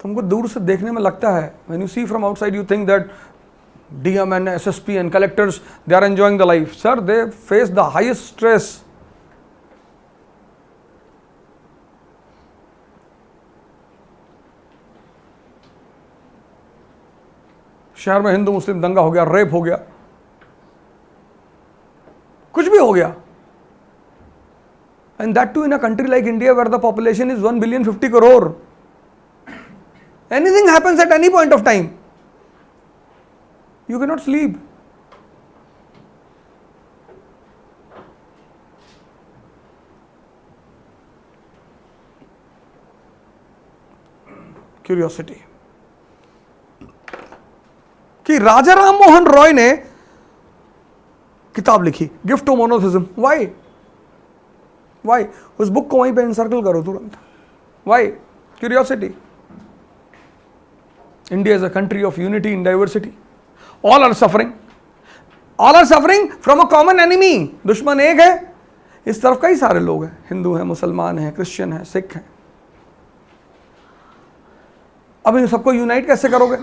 तुमको दूर से देखने में लगता है, when you see from outside you think that DM and SSP and collectors, they are enjoying the life. Sir, they face the highest stress. शहर में हिंदू मुस्लिम दंगा हो गया, रेप हो गया, कुछ भी हो गया. And that too in a country like India where the population is 1,050 crore. Anything happens at any point of time. You cannot sleep. Curiosity. कि राजा राम मोहन रॉय ने किताब लिखी gift to monotheism. Why? Why? उस बुक को वहीं पे इंसर्कल करो तुरंत. Why? Curiosity. India is a country of unity in diversity. All are suffering. All are suffering from a common enemy. दुश्मन एक है. इस तरफ कई सारे लोग हैं, हिंदू हैं, मुसलमान हैं, क्रिश्चियन हैं, सिख हैं. अब इन सबको यूनाइट कैसे करोगे?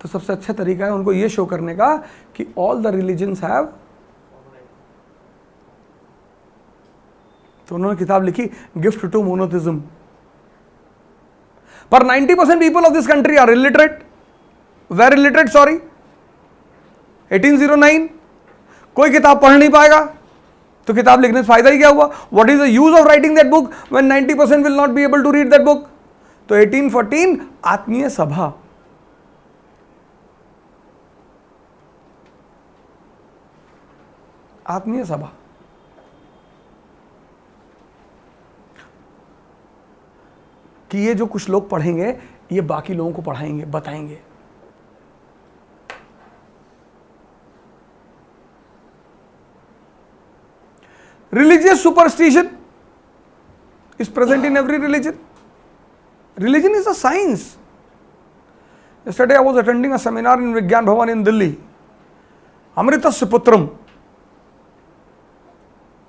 तो सबसे अच्छा तरीका है उनको ये शो करने का कि ऑल द रिलीजन्स हैव. तो उन्होंने किताब लिखी गिफ्ट टू मोनोथिज्म. पर 90% people of this country are illiterate. Very illiterate, sorry. 1809 कोई किताब पढ़ नहीं पाएगा, तो किताब लिखने से फायदा ही क्या हुआ? What is the use of writing that book when 90% will not be able to read that book? तो 1814 आत्मीय सभा. आत्मीय सभा. कि ये जो कुछ लोग पढ़ेंगे ये बाकी लोगों को पढ़ाएंगे, बताएंगे. Religious superstition is present in every religion. Religion is a science. Yesterday I was attending a seminar in Vigyan Bhavan in Delhi. Amritasya Putram.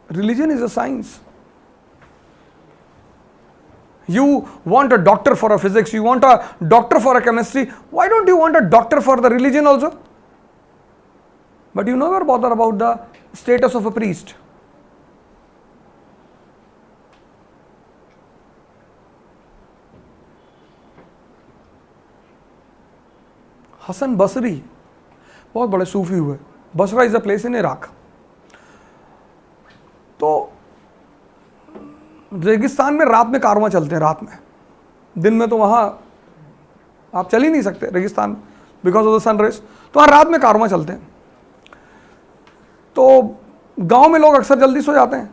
Religion is a science. You want a doctor for a physics, you want a doctor for a chemistry. Why don't you want a doctor for the religion also? But you never bother about the status of a priest. Hasan बसरी बहुत बड़े सूफी हुए. Basra is a place in Iraq. तो रेगिस्तान में रात में कारवां चलते हैं. रात में, दिन में तो वहाँ आप चल ही नहीं सकते रेगिस्तान because of the sun rays. तो वहाँ रात में कारवां चलते हैं. तो गांव में लोग अक्सर जल्दी सो जाते हैं.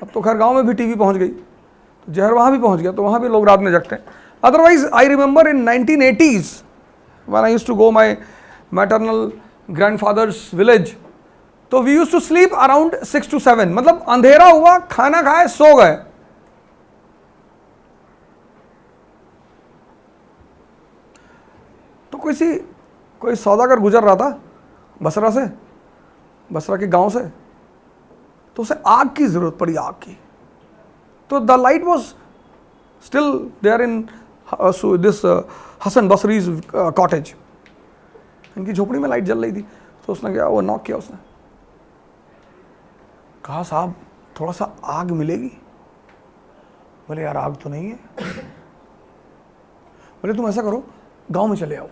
अब तो खैर गांव में भी टीवी पहुँच गई, तो जहर वहाँ भी पहुँच गया, तो वहाँ भी लोग रात में जगते हैं. Otherwise I remember in 1980s when I used to go my maternal grandfather's village, तो we used to sleep around 6 to 7. मतलब अंधेरा हुआ, खाना खाए, सो गए. तो कोई सौदागर गुजर रहा था बसरा से, बसरा के गांव से, तो उसे आग की जरूरत पड़ी. आग की. तो the light was still there in this Hasan बसरीज कॉटेज. इनकी झोपड़ी में लाइट जल रही थी. तो उसने क्या, वो नॉक किया. उसने कहा साहब थोड़ा सा आग मिलेगी. बोले यार आग तो नहीं है। बोले तुम ऐसा करो, गांव में चले आओ,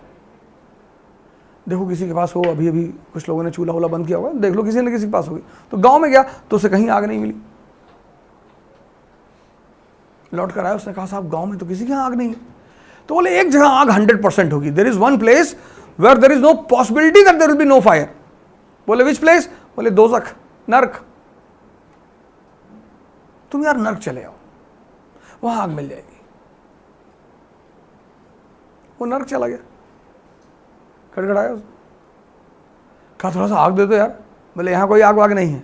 देखो किसी के पास हो, अभी अभी कुछ लोगों ने चूल्हा वूल्हा बंद किया होगा, देख लो किसी न किसी के पास होगी। तो गांव में गया तो उसे कहीं आग नहीं मिली। लौट कर आया, उसने कहा साहब गांव में तो किसी के यहाँ आग नहीं है। तो बोले एक जगह आग 100% होगी, there is one place where there is no possibility that there will be no fire. बोले विच प्लेस? बोले दोजख, नर्क। तुम यार नर्क चले आओ, वहां आग मिल जाएगी। वो नर्क चला गया, खड़खड़ाया उसने, कहा थोड़ा सा आग दे दो यार। बोले यहाँ कोई आग वाग नहीं है।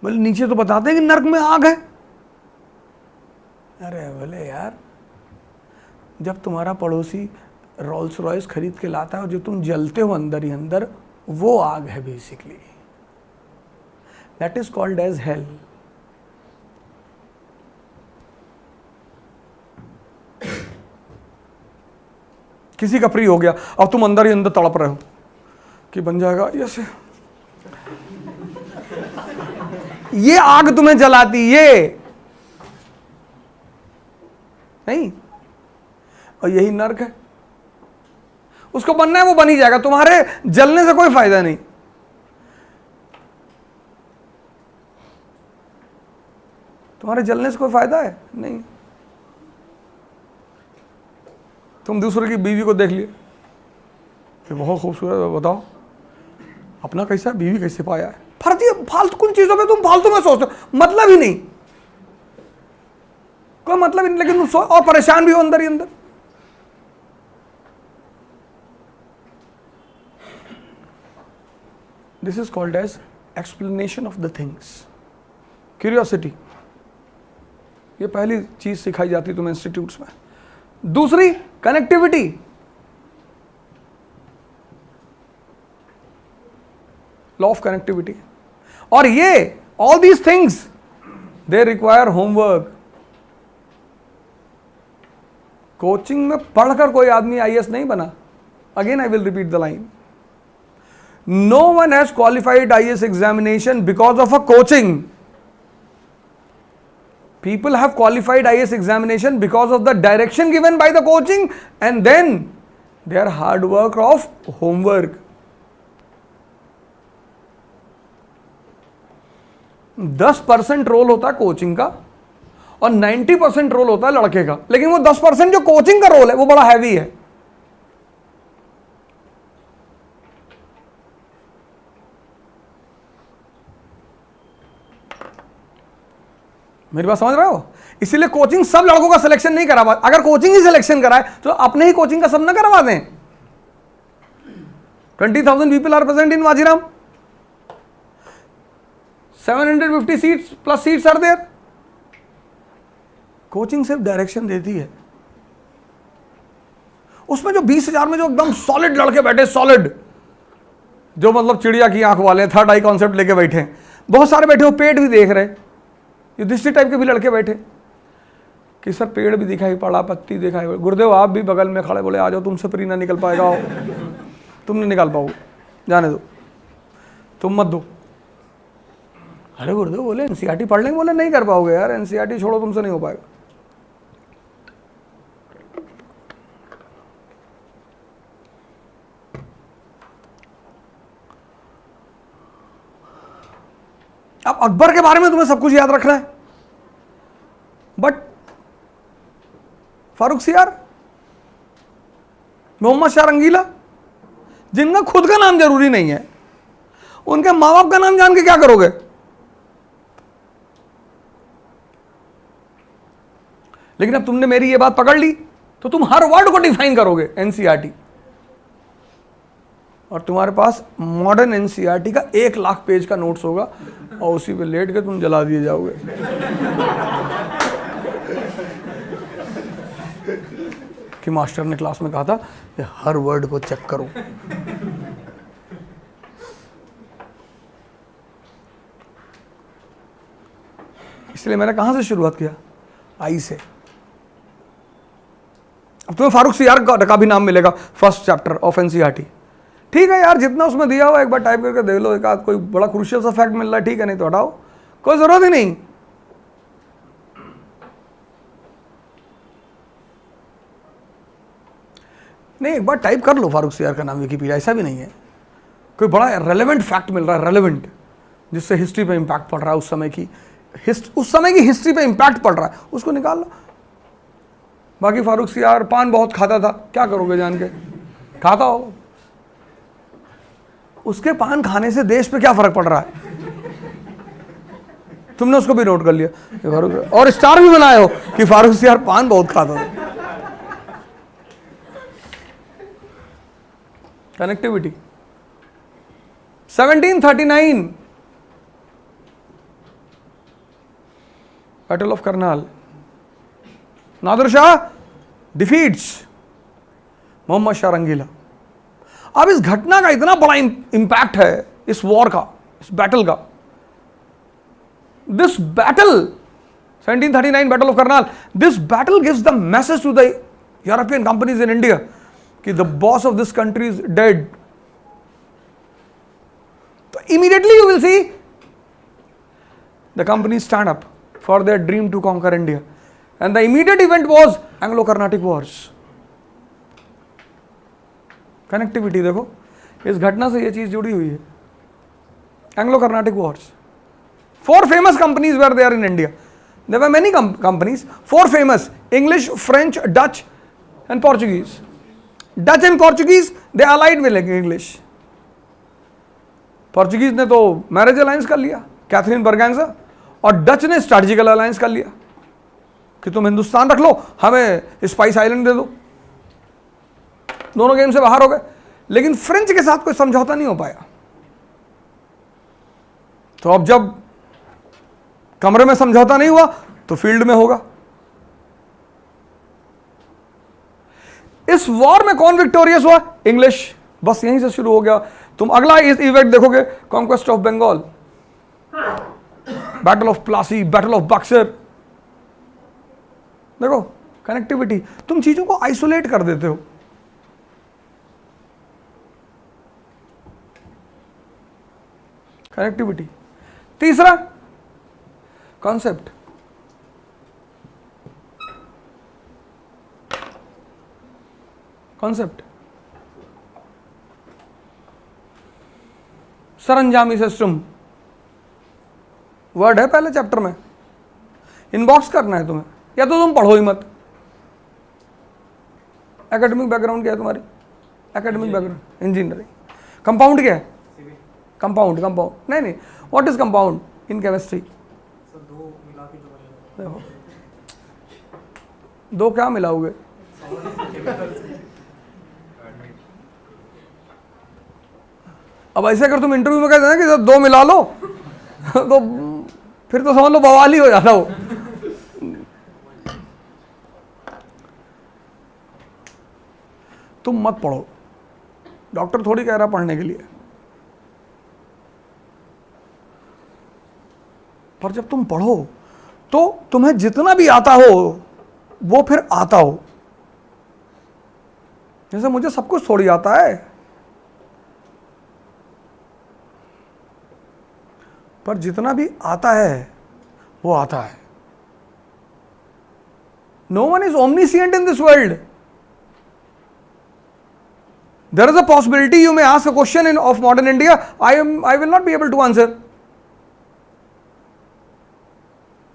बोले नीचे तो बताते हैं कि नर्क में आग है। अरे बोले यार, जब तुम्हारा पड़ोसी रोल्स रॉयस खरीद के लाता है और जो तुम जलते हो अंदर ही अंदर, वो आग है basically. That is called as hell. किसी का फ्री हो गया, अब तुम अंदर ही अंदर तड़प रहे हो कि बन जाएगा ऐसे। ये आग तुम्हें जलाती, ये नहीं। और यही नर्क है, उसको बनना है वो बन ही जाएगा, तुम्हारे जलने से कोई फायदा नहीं। तुम्हारे जलने से कोई फायदा है नहीं। तुम दूसरे की बीवी को देख लिए कि बहुत खूबसूरत है, बताओ अपना कैसा है, बीवी कैसे पाया है। फालतू कुछ चीजों पे तुम फालतू में सोचते हो, मतलब ही नहीं, कोई मतलब ही नहीं, लेकिन तुम और परेशान भी हो अंदर ही अंदर। This is called as explanation of the things, curiosity. ये पहली चीज सिखाई जाती तुम्हें इंस्टीट्यूट्स में। दूसरी कनेक्टिविटी। Law of connectivity. और ये all these things they require homework. Coaching में पढ़कर कोई आदमी आईएएस नहीं बना। Again I will repeat the line, no one has qualified IAS examination because of a coaching. People have qualified IAS examination because of the direction given by the coaching and then their hard work of homework. 10% role होता है coaching का और 90% role होता है लड़के का, लेकिन वो 10% जो कोचिंग का रोल है वो बड़ा हैवी है. मेरी बात समझ रहे हो? इसीलिए कोचिंग सब लड़कों का सिलेक्शन नहीं करा. अगर कोचिंग ही सिलेक्शन कराए तो अपने ही कोचिंग का सब ना करवा दें. 20,000 people are present in Vajiram. 750 seats plus seats are there. Coaching सिर्फ डायरेक्शन देती है. उसमें जो 20,000 में जो एकदम सॉलिड लड़के बैठे, सॉलिड, जो मतलब चिड़िया की आंख वाले, थर्ड आई कॉन्सेप्ट लेके बैठे, बहुत सारे बैठे हो, पेट भी देख रहे, युधिष्ठिर टाइप के भी लड़के बैठे कि सर पेड़ भी दिखाई पड़ा, पत्ती दिखाई पड़ी. गुरुदेव आप भी बगल में खड़े, बोले आ जाओ, तुमसे प्री ना निकल पाएगा, तुम नहीं निकाल पाओगे, जाने दो, तुम मत दो. अरे गुरुदेव बोले एनसीईआरटी पढ़ लेंगे, बोले नहीं कर पाओगे यार, एनसीईआरटी छोड़ो, तुमसे नहीं हो पाएगा. अब अकबर के बारे में तुम्हें सब कुछ याद रखना है, बट फारूक सियार, मोहम्मद शाह रंगीला, जिनका खुद का नाम जरूरी नहीं है, उनके माँ बाप का नाम जान के क्या करोगे? लेकिन अब तुमने मेरी ये बात पकड़ ली तो तुम हर वर्ड को डिफाइन करोगे एनसीईआरटी, और तुम्हारे पास मॉडर्न एनसीईआरटी का 1 लाख पेज का नोट्स होगा और उसी पे लेट के तुम जला दिए जाओगे. कि मास्टर ने क्लास में कहा था कि हर वर्ड को चेक करो. इसलिए मैंने कहां से शुरुआत किया? आई से. अब तुम्हें फारूक सियार का भी नाम मिलेगा फर्स्ट चैप्टर ऑफ एनसीईआरटी. ठीक है यार, जितना उसमें दिया हुआ एक बार टाइप करके देख लो, एक आध कोई बड़ा क्रूशियल सा फैक्ट मिल रहा है, ठीक है, नहीं तो हटाओ, कोई जरूरत ही नहीं. नहीं, एक बार टाइप कर लो फारूक सियार का नाम विकीपीडिया, ऐसा भी नहीं है, कोई बड़ा रेलेवेंट फैक्ट मिल रहा है, रेलेवेंट, जिससे हिस्ट्री पे इम्पैक्ट पड़ रहा है, उस समय की हिस्ट्री पे इम्पैक्ट पड़ रहा है, उसको निकाल लो। बाकी फारूक सियार पान बहुत खाता था, क्या करोगे जान के, खाता हो, उसके पान खाने से देश पे क्या फर्क पड़ रहा है, तुमने उसको भी नोट कर लिया फारूक, और स्टार भी बनाए हो कि फारूक सियार पान बहुत खाता था। Connectivity 1739 battle of Karnal, Nadir Shah defeats Mohammad Shah Rangila. अब इस घटना का इतना बड़ा इंपैक्ट है इस वॉर का, इस बैटल का। This battle 1739 battle of Karnal, this battle gives the message to the European companies in India कि the boss of this country is dead. तो immediately you will see the company stand up for their dream to conquer India, and the immediate event was Anglo Carnatic wars. Connectivity देखो, इस घटना से ये चीज जुड़ी हुई है, Anglo Carnatic wars. 4 famous companies were there in India. There were many companies, 4 famous: English, French, Dutch and Portuguese. Dutch and Portuguese, they allied with English. Portuguese ने तो मैरिज अलायंस कर लिया, कैथरीन बर्गैंजा, और डच ने स्ट्रैटेजिकल अलायंस कर लिया कि तुम हिंदुस्तान रख लो, हमें स्पाइस आइलैंड दे दो। दोनों गेम से बाहर हो गए, लेकिन फ्रेंच के साथ कोई समझौता नहीं हो पाया। तो अब जब कमरे में समझौता नहीं हुआ तो फील्ड में होगा। इस वॉर में कौन विक्टोरियस हुआ? इंग्लिश। बस यहीं से शुरू हो गया। तुम अगला इस इवेंट देखोगे, conquest of Bengal, battle of Plassey, battle of Buxar. देखो कनेक्टिविटी, तुम चीजों को आइसोलेट कर देते हो। कनेक्टिविटी। तीसरा कॉन्सेप्ट, कॉन्सेप्ट सरंजामी सिस्टम वर्ड है पहले चैप्टर में, इनबॉक्स करना है तुम्हें, या तो तुम पढ़ो ही मत। एकेडमिक बैकग्राउंड क्या है तुम्हारी? Academic background engineering. कंपाउंड क्या है? कंपाउंड, कंपाउंड नहीं, what is compound in chemistry? दो क्या मिलाओगे? अब ऐसे अगर तुम इंटरव्यू में कहते हैं कि जब 2 मिला लो तो फिर तो समझ लो बवाल ही हो जाता वो। तुम मत पढ़ो, डॉक्टर थोड़ी कह रहा पढ़ने के लिए, पर जब तुम पढ़ो तो तुम्हें जितना भी आता हो वो फिर आता हो। जैसे मुझे सब कुछ थोड़ी आता है, पर जितना भी आता है वो आता है। No one is omniscient in this world. There is a possibility you may ask a question of modern India, I will not be able to answer.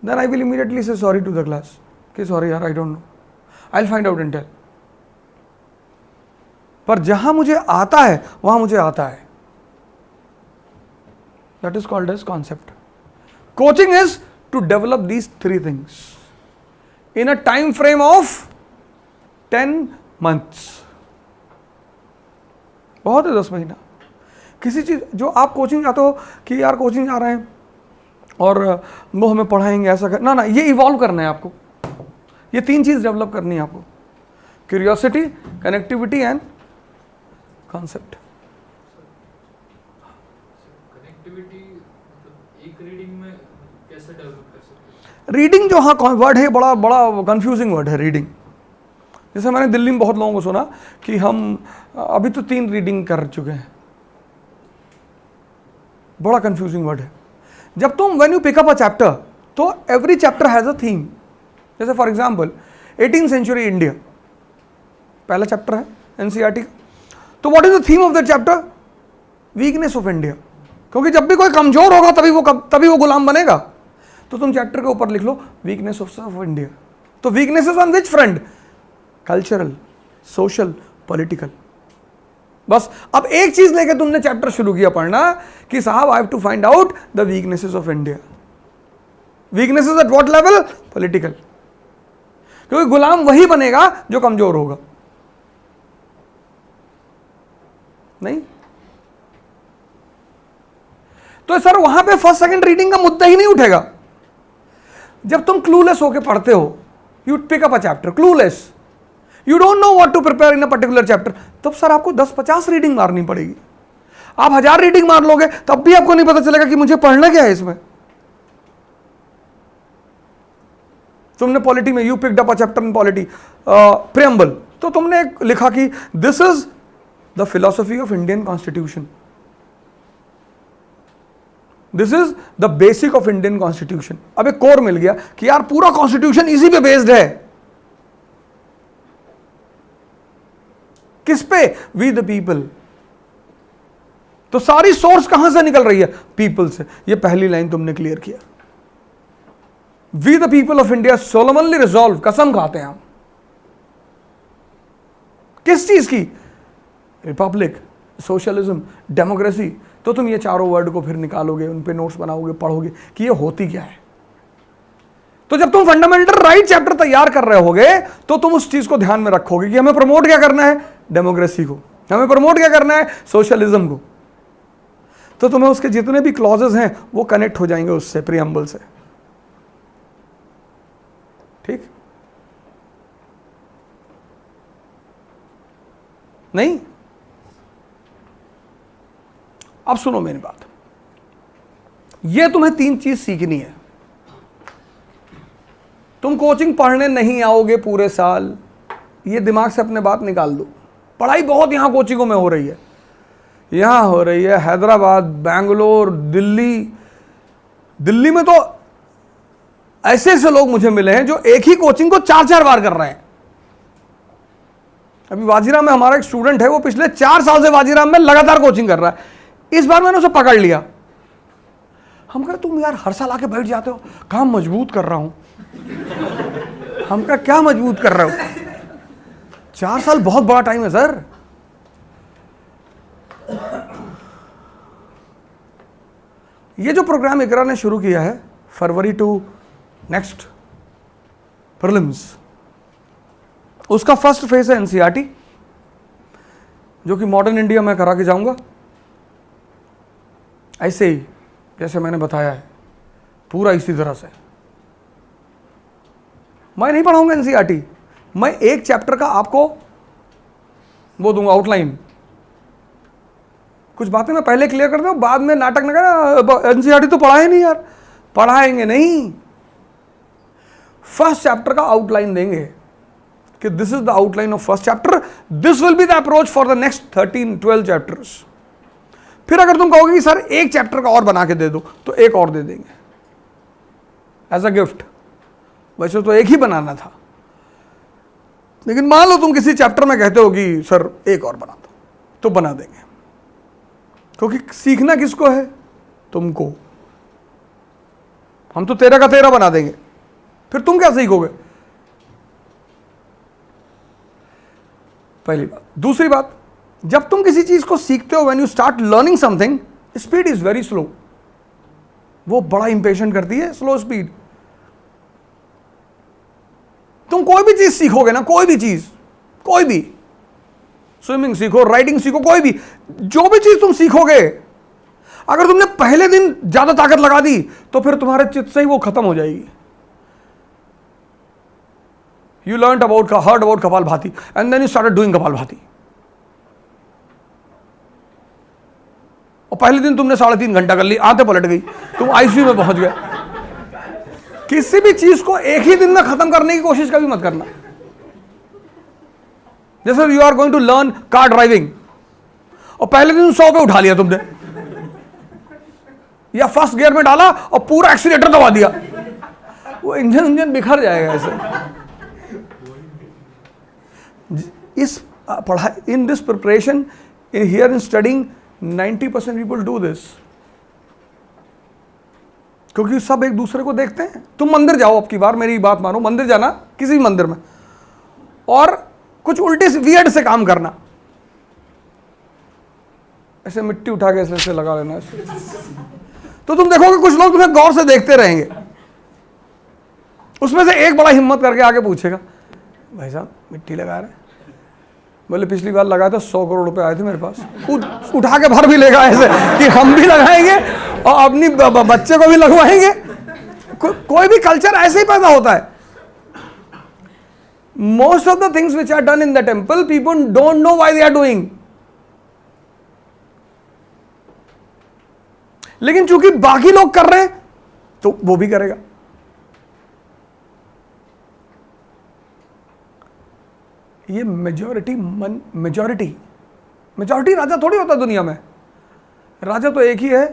Then I will immediately say sorry to the class. Okay, sorry yaar, I don't know. I'll find out and tell. पर जहां मुझे आता है वहां मुझे आता है. That is called as concept. Coaching is to develop these 3 things in a time frame of 10 months. बहुत है 10 महीना. किसी चीज जो आप कोचिंग जाते हो कि यार कोचिंग जा रहे हैं और वो हमें पढ़ाएंगे ऐसा कर, ना ये इवॉल्व करना है आपको. ये 3 चीज डेवलप करनी है आपको. Curiosity, connectivity and concept. Connectivity एक रीडिंग में कैसे डेवलप कर सकते हैं? रीडिंग जो हाँ वर्ड है बड़ा कंफ्यूजिंग वर्ड है रीडिंग. जैसे मैंने दिल्ली में बहुत लोगों को सुना कि हम अभी तो 3 रीडिंग कर चुके हैं. बड़ा कंफ्यूजिंग वर्ड है. जब तुम when you pick up a chapter तो every chapter has a theme. जैसे for example 18th century India पहला चैप्टर है, एनसीईआरटी का। तो what is the theme of that chapter? Weakness of India. क्योंकि जब भी कोई कमजोर होगा तभी वो गुलाम बनेगा। तो तुम चैप्टर के ऊपर लिख लो वीकनेस ऑफ इंडिया। तो weaknesses on which front? Cultural, social, political. बस अब एक चीज लेके तुमने चैप्टर शुरू किया पढ़ना कि साहब I have to find out the weaknesses of India. Weaknesses at what level? Political. क्योंकि गुलाम वही बनेगा जो कमजोर होगा। नहीं तो सर वहां पे फर्स्ट सेकंड रीडिंग का मुद्दा ही नहीं उठेगा। जब तुम क्लूलेस होके पढ़ते हो, you pick up a chapter clueless, you don't know what to prepare in a particular chapter, तब सर आपको 10-50 रीडिंग मारनी पड़ेगी। आप 1000 रीडिंग मार लोगे तब भी आपको नहीं पता चलेगा कि मुझे पढ़ना क्या है इसमें। तुमने पॉलिटी में you picked up a chapter in polity preamble, तो तुमने लिखा कि this is the philosophy of Indian constitution, this is the basic of Indian constitution. अब एक कोर मिल गया कि यार पूरा कॉन्स्टिट्यूशन इसी पे बेस्ड है। किस पे? We the people. तो सारी सोर्स कहां से निकल रही है? पीपल से। ये पहली लाइन तुमने क्लियर किया। We the people of India solemnly resolve, कसम खाते हैं हम। किस चीज की? Republic, socialism, democracy. तो तुम ये चारों वर्ड को फिर निकालोगे, उन पे नोट्स बनाओगे, पढ़ोगे कि ये होती क्या है। तो जब तुम फंडामेंटल राइट चैप्टर तैयार कर रहे होगे तो तुम उस चीज को ध्यान में रखोगे कि हमें प्रमोट क्या करना है? डेमोक्रेसी को। हमें प्रमोट क्या करना है? सोशलिज्म को। तो तुम्हें उसके जितने भी क्लॉजेस हैं वो कनेक्ट हो जाएंगे उससे, प्रीएम्बल से। ठीक नहीं? अब सुनो मेरी बात, ये तुम्हें 3 चीज सीखनी है। तुम कोचिंग पढ़ने नहीं आओगे पूरे साल, ये दिमाग से अपने बात निकाल दो। पढ़ाई बहुत यहां कोचिंगों में हो रही है, यहां हो रही है, हैदराबाद, बैंगलोर, दिल्ली में तो ऐसे ऐसे लोग मुझे मिले हैं जो एक ही कोचिंग को 4-4 बार कर रहे हैं। अभी वाजीराम में हमारा एक स्टूडेंट है, वो पिछले 4 साल से वाजीराम में लगातार कोचिंग कर रहा है। इस बार मैंने उसे पकड़ लिया। हम कहा तुम यार हर साल आके बैठ जाते हो। कहा मजबूत कर रहा हूं। हम कहा क्या मजबूत कर रहे हो? 4 साल बहुत बड़ा टाइम है सर। ये जो प्रोग्राम इकरा ने शुरू किया है, फरवरी टू नेक्स्ट प्रीलिम्स, उसका फर्स्ट फेज है एनसीईआरटी, जो कि मॉडर्न इंडिया में करा के जाऊंगा। ऐसे ही जैसे मैंने बताया है, पूरा इसी तरह से। मैं नहीं पढ़ाऊंगा एनसीईआरटी, मैं एक चैप्टर का आपको वो दूंगा आउटलाइन। कुछ बातें मैं पहले क्लियर कर दूं, बाद में नाटक न करना एनसीईआरटी तो पढ़ाए नहीं यार। पढ़ाएंगे नहीं, फर्स्ट चैप्टर का आउटलाइन देंगे कि this is the outline of first chapter, this will be the approach for the next 13-12 chapters. फिर अगर तुम कहोगे कि सर एक चैप्टर का और बना के दे दो, तो एक और दे देंगे एज अ गिफ्ट। वैसे तो एक ही बनाना था, लेकिन मान लो तुम किसी चैप्टर में कहते हो कि सर एक और बना दो, तो बना देंगे। क्योंकि सीखना किसको है? तुमको। हम तो 13 का 13 बना देंगे, फिर तुम क्या सीखोगे? पहली बात। दूसरी बात, जब तुम किसी चीज को सीखते हो, when you start learning something, speed is very slow. वो बड़ा इंपेशेंट करती है स्लो स्पीड। तुम कोई भी चीज सीखोगे ना, कोई भी चीज, कोई भी, स्विमिंग सीखो, राइडिंग सीखो, कोई भी, जो भी चीज तुम सीखोगे, अगर तुमने पहले दिन ज्यादा ताकत लगा दी तो फिर तुम्हारे चित्त से ही वो खत्म हो जाएगी। You heard about Kapalbhati, and then you started doing Kapalbhati. और पहले दिन तुमने 3.5 घंटा कर ली, आते पलट गई, तुम आईसीयू में पहुंच गए। किसी भी चीज को एक ही दिन में खत्म करने की कोशिश कभी मत करना। जैसे you are going to learn car driving, और पहले दिन 100 पे उठा लिया तुमने, या फर्स्ट गियर में डाला और पूरा एक्सीलेटर दबा दिया, वो इंजन बिखर जाएगा। ऐसे इस पढ़ाई in this preparation here in studying 90% people do this, क्योंकि सब एक दूसरे को देखते हैं। तुम मंदिर जाओ, अब की बार मेरी बात मानो, मंदिर जाना किसी मंदिर में और कुछ उल्टे से वियर्ड से काम करना, ऐसे मिट्टी उठा के ऐसे लगा लेना ऐसे, तो तुम देखोगे कुछ लोग तुम्हें गौर से देखते रहेंगे। उसमें से एक बड़ा हिम्मत करके आगे पूछेगा, भाई साहब मिट्टी लगा रहे? बोले पिछली बार लगाया था 100 करोड़ रुपए आए थे मेरे पास। उठा के भर भी लेगा ऐसे कि हम भी लगाएंगे और अपनी बच्चे को भी लगवाएंगे। कोई भी कल्चर ऐसे ही पैदा होता है। Most of the things which are done in the temple people don't know why they are doing, लेकिन चूंकि बाकी लोग कर रहे हैं तो वो भी करेगा। ये मेजॉरिटी राजा थोड़ी होता दुनिया में। राजा तो एक ही है,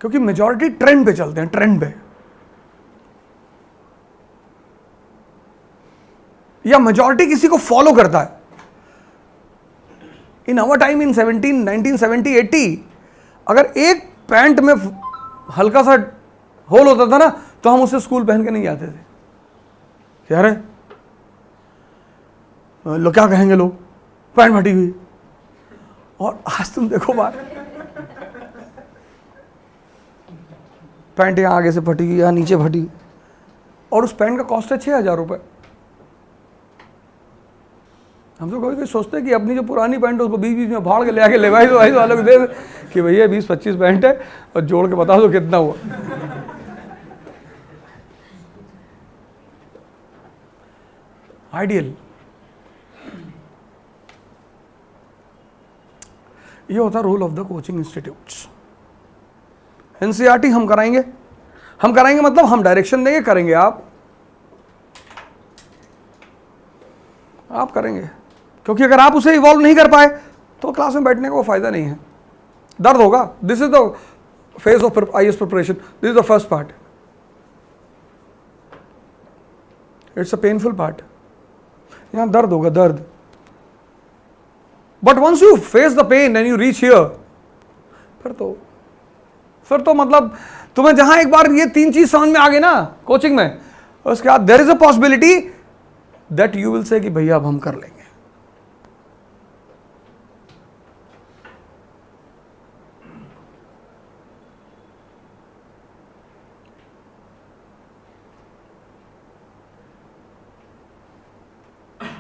क्योंकि मेजॉरिटी ट्रेंड पे चलते हैं, ट्रेंड पे, या मेजॉरिटी किसी को फॉलो करता है। इन आवर टाइम इन 1970 80 अगर एक पैंट में हल्का सा होल होता था ना तो हम उसे स्कूल पहन के नहीं जाते थे। यार लोग क्या कहेंगे, लोग पैंट फटी हुई। और आज तुम देखो बात, पैंट यहाँ आगे से फटी हुई, यहाँ नीचे फटी हुई, और उस पैंट का कॉस्ट है 6,000 रुपये। हम तो कभी सोचते हैं कि अपनी जो पुरानी पैंट है उसको बीच में फाड़ के ले आके लेवाई वालों को दे कि भैया 20-25 पैंट है और जोड़ के बता दो कितना हुआ। आइडियल ये होता है role of the coaching institutes. NCERT हम कराएंगे मतलब हम डायरेक्शन देंगे, करेंगे आप करेंगे, क्योंकि अगर आप उसे इवॉल्व नहीं कर पाए तो क्लास में बैठने का कोई फायदा नहीं है। दर्द होगा। This is the phase of IAS preparation, this is the first part, it's a painful part. यहां दर्द होगा, दर्द, but once you face the pain and you reach here, फिर तो मतलब तुम्हें जहां एक बार ये 3 चीज समझ में आ गई ना कोचिंग में, उसके बाद there is a possibility that you will say कि भैया अब हम कर लेंगे।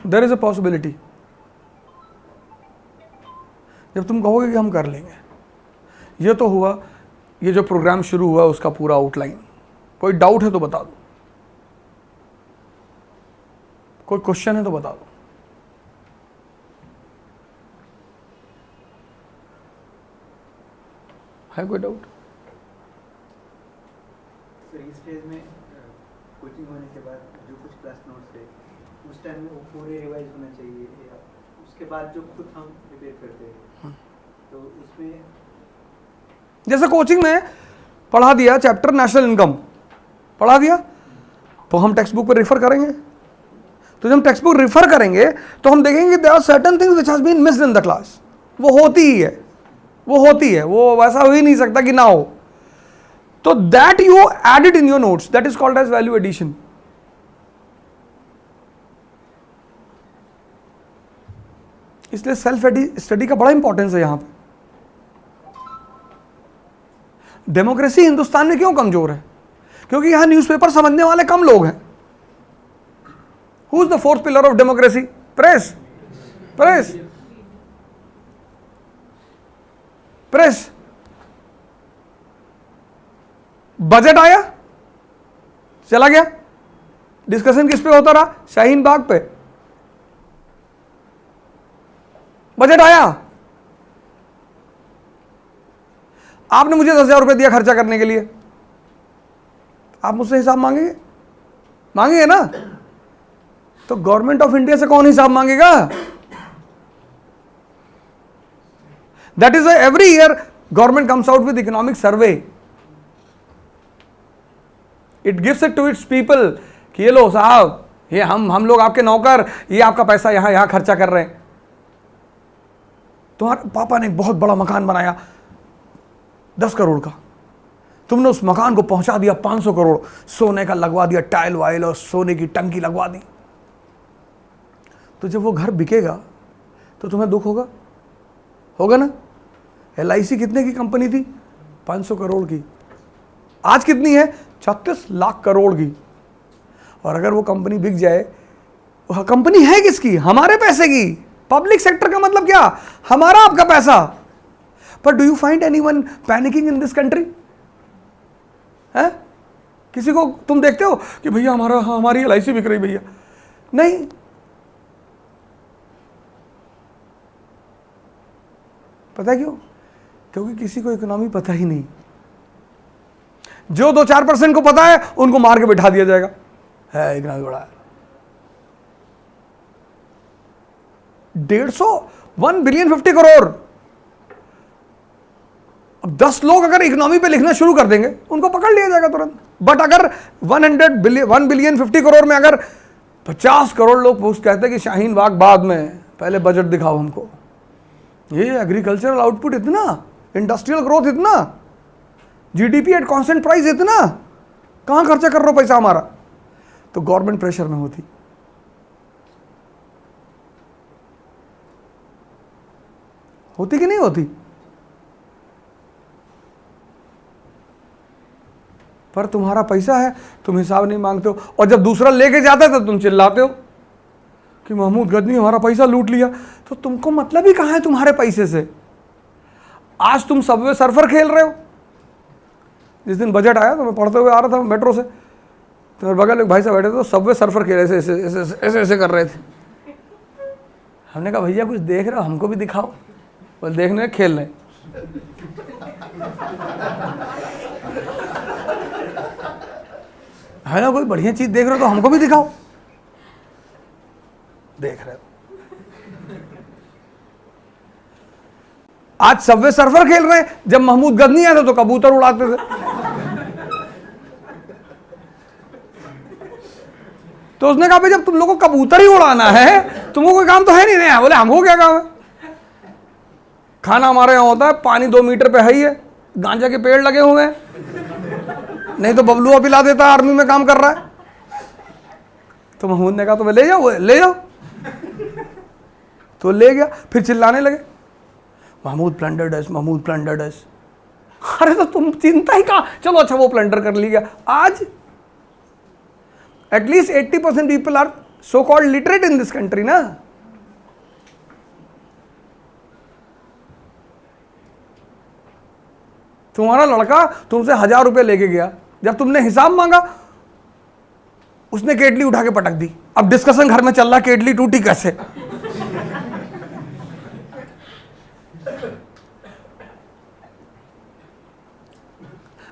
There is a possibility. जब तुम कहोगे कि हम कर लेंगे, ये तो हुआ, ये जो प्रोग्राम शुरू हुआ उसका पूरा आउटलाइन। कोई डाउट है तो बता दो, कोई क्वेश्चन है तो बता दो। है कोई डाउट? सर इस स्टेज में कोचिंग होने के बाद जो कुछ क्लास नोट्स है उस टाइम में वो पूरे रिवाइज होना चाहिए, या उसके बाद जो खुद हम प्रिपेयर करते हैं तो उसमें जैसे कोचिंग में पढ़ा दिया चैप्टर नेशनल इनकम पढ़ा दिया, तो हम टेक्स्ट बुक पर रेफर करेंगे। तो जब हम टेक्स्ट बुक रेफर करेंगे तो हम देखेंगे there are certain things which has been missed in the class. वो होती ही है, वो वैसा हो ही नहीं सकता कि ना हो। तो that you added in your notes, that is called as value addition. इसलिए सेल्फ स्टडी का बड़ा इंपॉर्टेंस है यहां पे। डेमोक्रेसी हिंदुस्तान में क्यों कमजोर है? क्योंकि यहां न्यूज़पेपर समझने वाले कम लोग हैं। Who is the fourth pillar of democracy? Press. Budget आया, चला गया, डिस्कशन किस पे होता रहा? शाहीन बाग पे। बजट आया, आपने मुझे 10,000 रुपए दिया खर्चा करने के लिए, आप मुझसे हिसाब मांगेंगे ना? तो गवर्नमेंट ऑफ इंडिया से कौन हिसाब मांगेगा? That is every year government comes out with economic survey, it gives it to its people कि ये लो साहब ये हम लोग आपके नौकर, ये आपका पैसा यहाँ खर्चा कर रहे हैं। तुम्हारे पापा ने एक बहुत बड़ा मकान बनाया 10 करोड़ का, तुमने उस मकान को पहुंचा दिया 500 करोड़, सोने का लगवा दिया, टाइल वाइल और सोने की टंकी लगवा दी। तो जब वो घर बिकेगा तो तुम्हें दुख होगा ना। LIC कितने की कंपनी थी? 500 करोड़ की। आज कितनी है? 36 लाख करोड़ की। और अगर वो कंपनी बिक जाए, वो कंपनी है किसकी? हमारे पैसे की। पब्लिक सेक्टर का मतलब क्या? हमारा आपका पैसा। पर do you find anyone panicking in this country? है किसी को तुम देखते हो कि भैया हमारी LIC बिक रही भैया? नहीं। पता क्यों? क्योंकि किसी को इकोनॉमी पता ही नहीं। जो 2-4% को पता है उनको मार के बिठा दिया जाएगा, है इकोनॉमी बड़ा है। 1 बिलियन 50 करोड़। अब 10 लोग अगर इकोनॉमी पे लिखना शुरू कर देंगे, उनको पकड़ लिया जाएगा तुरंत। बट अगर 1 बिलियन 50 करोड़ में अगर 50 करोड़ लोग कहते हैं कि शाहीन बाग बाद में, पहले बजट दिखाओ हमको, ये एग्रीकल्चरल आउटपुट इतना, इंडस्ट्रियल ग्रोथ इतना, GDP एट कांस्टेंट प्राइस इतना, कहां खर्चा कर रहे हो पैसा हमारा? तो गवर्नमेंट प्रेशर में होती कि नहीं होती? पर तुम्हारा पैसा है, तुम हिसाब नहीं मांगते हो, और जब दूसरा लेके जाता है तो तुम चिल्लाते हो कि महमूद गजनी हमारा पैसा लूट लिया। तो तुमको मतलब ही कहां है तुम्हारे पैसे से? आज तुम सबवे सर्फर खेल रहे हो। जिस दिन बजट आया तो मैं पढ़ते हुए आ रहा था मेट्रो से, तो मेरे बगल में भाई साहब बैठे थे, तो सबवे सर्फर खेल ऐसे कर रहे थे। हमने कहा भैया कुछ देख रहे हो, हमको भी दिखाओ। बोले देखने खेल रहे। है ना, कोई बढ़िया चीज देख रहे हो तो हमको भी दिखाओ। देख रहे हो। आज सबवे सर्फर खेल रहे हैं, जब महमूद गजनी आया था तो कबूतर उड़ाते थे। तो उसने कहा भाई जब तुम लोगों को कबूतर ही उड़ाना है, तुमको कोई काम तो है नहीं। बोले हमको क्या काम है? खाना हमारे यहाँ होता है, पानी 2 मीटर पे है ही है, गांजा के पेड़ लगे हुए हैं, नहीं तो बबलुआ पिला देता, आर्मी में काम कर रहा है। तो महमूद ने कहा तो मैं ले जाओ। तो ले गया, फिर चिल्लाने लगे महमूद प्लंडर्ड अस, महमूद प्लंडर्ड अस। अरे तो तुम चिंता ही कहा, चलो अच्छा वो प्लंडर कर लिया। आज at least 80% people are so called literate in this country ना। तुम्हारा लड़का तुमसे 1000 रुपये लेके गया, जब तुमने हिसाब मांगा उसने केटली उठा के पटक दी। अब डिस्कशन घर में चल रहा, केटली टूटी कैसे।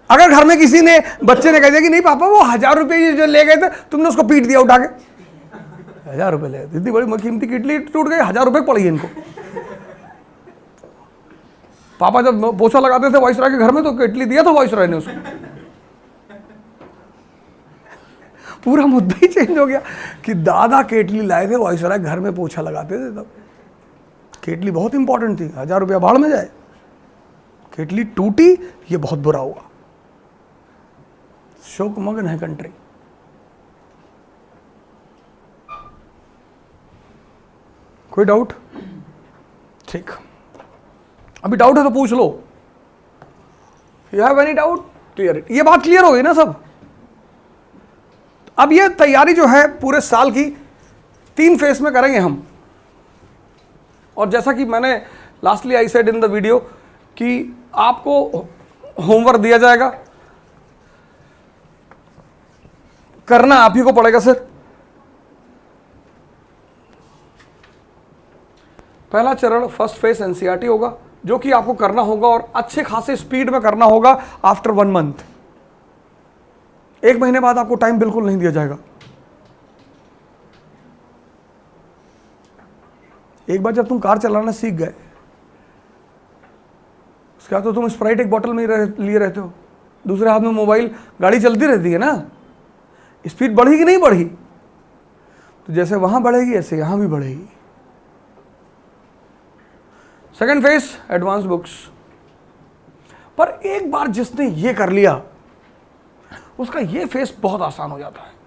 अगर घर में किसी ने, बच्चे ने कह दिया कि नहीं पापा वो 1000 रुपये जो ले गए थे, तुमने उसको पीट दिया उठा के। 1000 रुपये ले गए, इतनी बड़ी कीमती केटली टूट गई, 1000 रुपये पड़ी इनको। पापा जब पोछा लगाते थे वाइसरॉय के घर में तो केटली दिया था वाइसरॉय ने उसको। पूरा मुद्दा ही चेंज हो गया कि दादा केटली लाए थे, वाइसरॉय घर में पोछा लगाते थे तब। केटली बहुत इंपॉर्टेंट थी, 1000 रुपया भाड़ में जाए। केटली टूटी, ये बहुत बुरा हुआ। शोकमग्न है कंट्री। कोई डाउट? ठीक, अभी डाउट है तो पूछ लो। You have any doubt? Clear it. ये बात क्लियर हो गई ना सब? अब ये तैयारी जो है पूरे साल की 3 फेस में करेंगे हम। और जैसा कि मैंने lastly I said in the video कि आपको होमवर्क दिया जाएगा, करना आप ही को पड़ेगा सर। पहला चरण फर्स्ट फेस एनसीईआरटी होगा, जो कि आपको करना होगा और अच्छे खासे स्पीड में करना होगा आफ्टर 1 मंथ। 1 महीने बाद आपको टाइम बिल्कुल नहीं दिया जाएगा। एक बार जब तुम कार चलाना सीख गए, उसके बाद तो तुम स्प्राइट एक बोतल में लिए रहते हो, दूसरे हाथ में मोबाइल, गाड़ी चलती रहती है ना। स्पीड बढ़ी कि नहीं बढ़ी? तो जैसे वहां बढ़ेगी ऐसे यहां भी बढ़ेगी। Second phase advance books. पर एक बार जिसने ये कर लिया उसका ये फेस बहुत आसान हो जाता है।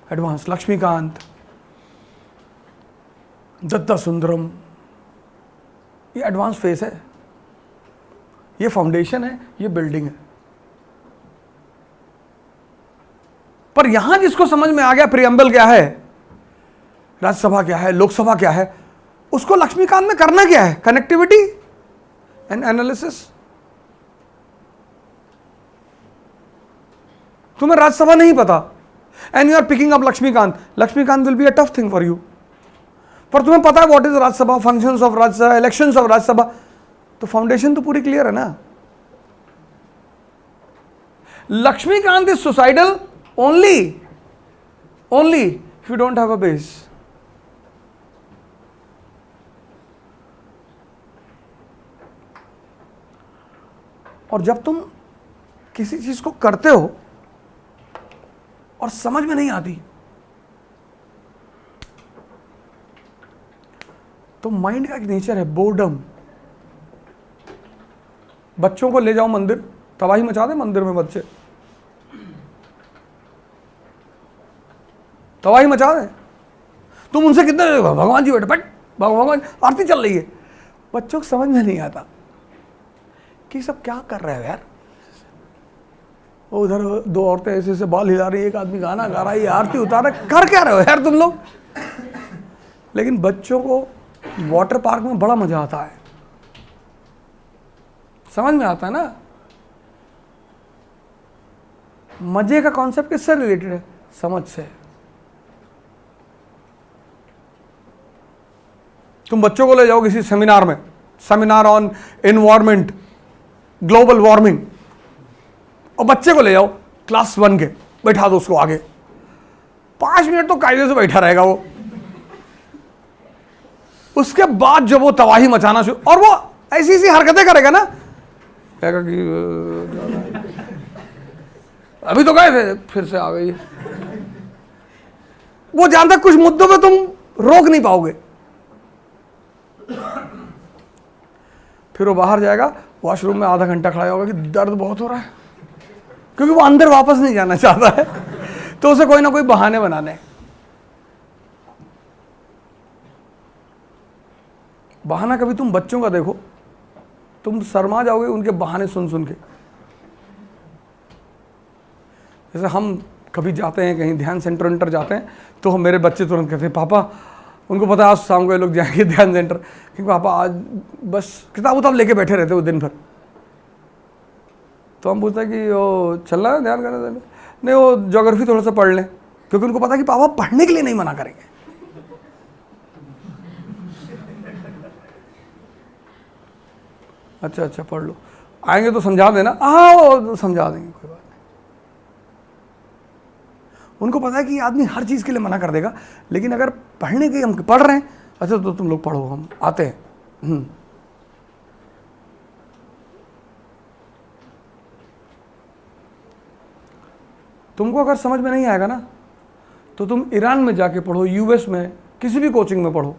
एडवांस लक्ष्मीकांत, दत्ता सुंदरम, ये एडवांस फेस है, ये फाउंडेशन है, ये बिल्डिंग है। पर यहां जिसको समझ में आ गया प्रियम्बल क्या है, राज्यसभा क्या है, लोकसभा क्या है, उसको लक्ष्मीकांत में करना क्या है, कनेक्टिविटी एंड एनालिसिस। तुम्हें राज्यसभा नहीं पता and you are picking up Laxmikanth, Laxmikanth will be a tough thing for you. पर तुम्हें पता है what is Rajya Sabha, functions of Rajya Sabha, elections of Rajya Sabha, तो फाउंडेशन तो पूरी क्लियर है ना। Laxmikanth is suicidal only if you don't have a base. और जब तुम किसी चीज को करते हो और समझ में नहीं आती तो माइंड का एक नेचर है बोर्डम। बच्चों को ले जाओ मंदिर, तबाही मचा दे मंदिर में बच्चे, तबाही मचा दे। तुम उनसे कितने भगवान जी बेटे बट भगवान आरती चल रही है, बच्चों को समझ में नहीं आता कि सब क्या कर रहे हो यार। वो उधर दो औरतें ऐसे ऐसे बाल हिला रही है, एक आदमी गाना गा रहा है, आरती उतार रहा है, कर क्या रहे हो यार तुम लोग। लेकिन बच्चों को वाटर पार्क में बड़ा मजा आता है, समझ में आता है ना। मजे का कॉन्सेप्ट किससे रिलेटेड है, समझ से। तुम बच्चों को ले जाओ किसी सेमिनार में, seminar on environment, global warming, और बच्चे को ले जाओ क्लास 1 के, बैठा दो उसको आगे, 5 मिनट तो कायदे से बैठा रहेगा वो। उसके बाद जब वो तबाही मचाना शुरू, और वो ऐसी ऐसी हरकतें करेगा ना, कहेगा कि अभी तो गए थे फिर से आ गई। वो जानता कुछ मुद्दों पे तुम रोक नहीं पाओगे। फिर वो बाहर जाएगा, वॉशरूम में आधा घंटा खड़ा होगा कि दर्द बहुत हो रहा है, क्योंकि वो अंदर वापस नहीं जाना चाहता है, तो उसे कोई ना कोई बहाने बनाने। बहाना कभी तुम बच्चों का देखो, तुम शर्मा जाओगे उनके बहाने सुन सुन के। जैसे हम कभी जाते हैं कहीं ध्यान सेंटर वेंटर जाते हैं, तो हम मेरे बच्चे तुरंत कहते हैं पापा, उनको पता है आज शाम को ये लोग जाएंगे ध्यान सेंटर, क्योंकि पापा आज बस किताब उताब लेके बैठे रहते वो दिन भर। तो हम पूछते हैं कि वो चलना है ध्यान करने, नहीं वो ज्योग्राफी थोड़ा सा पढ़ लें, क्योंकि उनको पता है कि पापा पढ़ने के लिए नहीं मना करेंगे। अच्छा अच्छा पढ़ लो, आएंगे तो समझा देना, हाँ वो समझा देंगे, कोई बात नहीं। उनको पता है कि आदमी हर चीज़ के लिए मना कर देगा, लेकिन अगर पढ़ने के हम पढ़ रहे हैं, अच्छा तो तुम लोग पढ़ो, हम आते हैं। तुमको अगर समझ में नहीं आएगा ना, तो तुम ईरान में जाके पढ़ो, यूएस में, किसी भी कोचिंग में पढ़ो,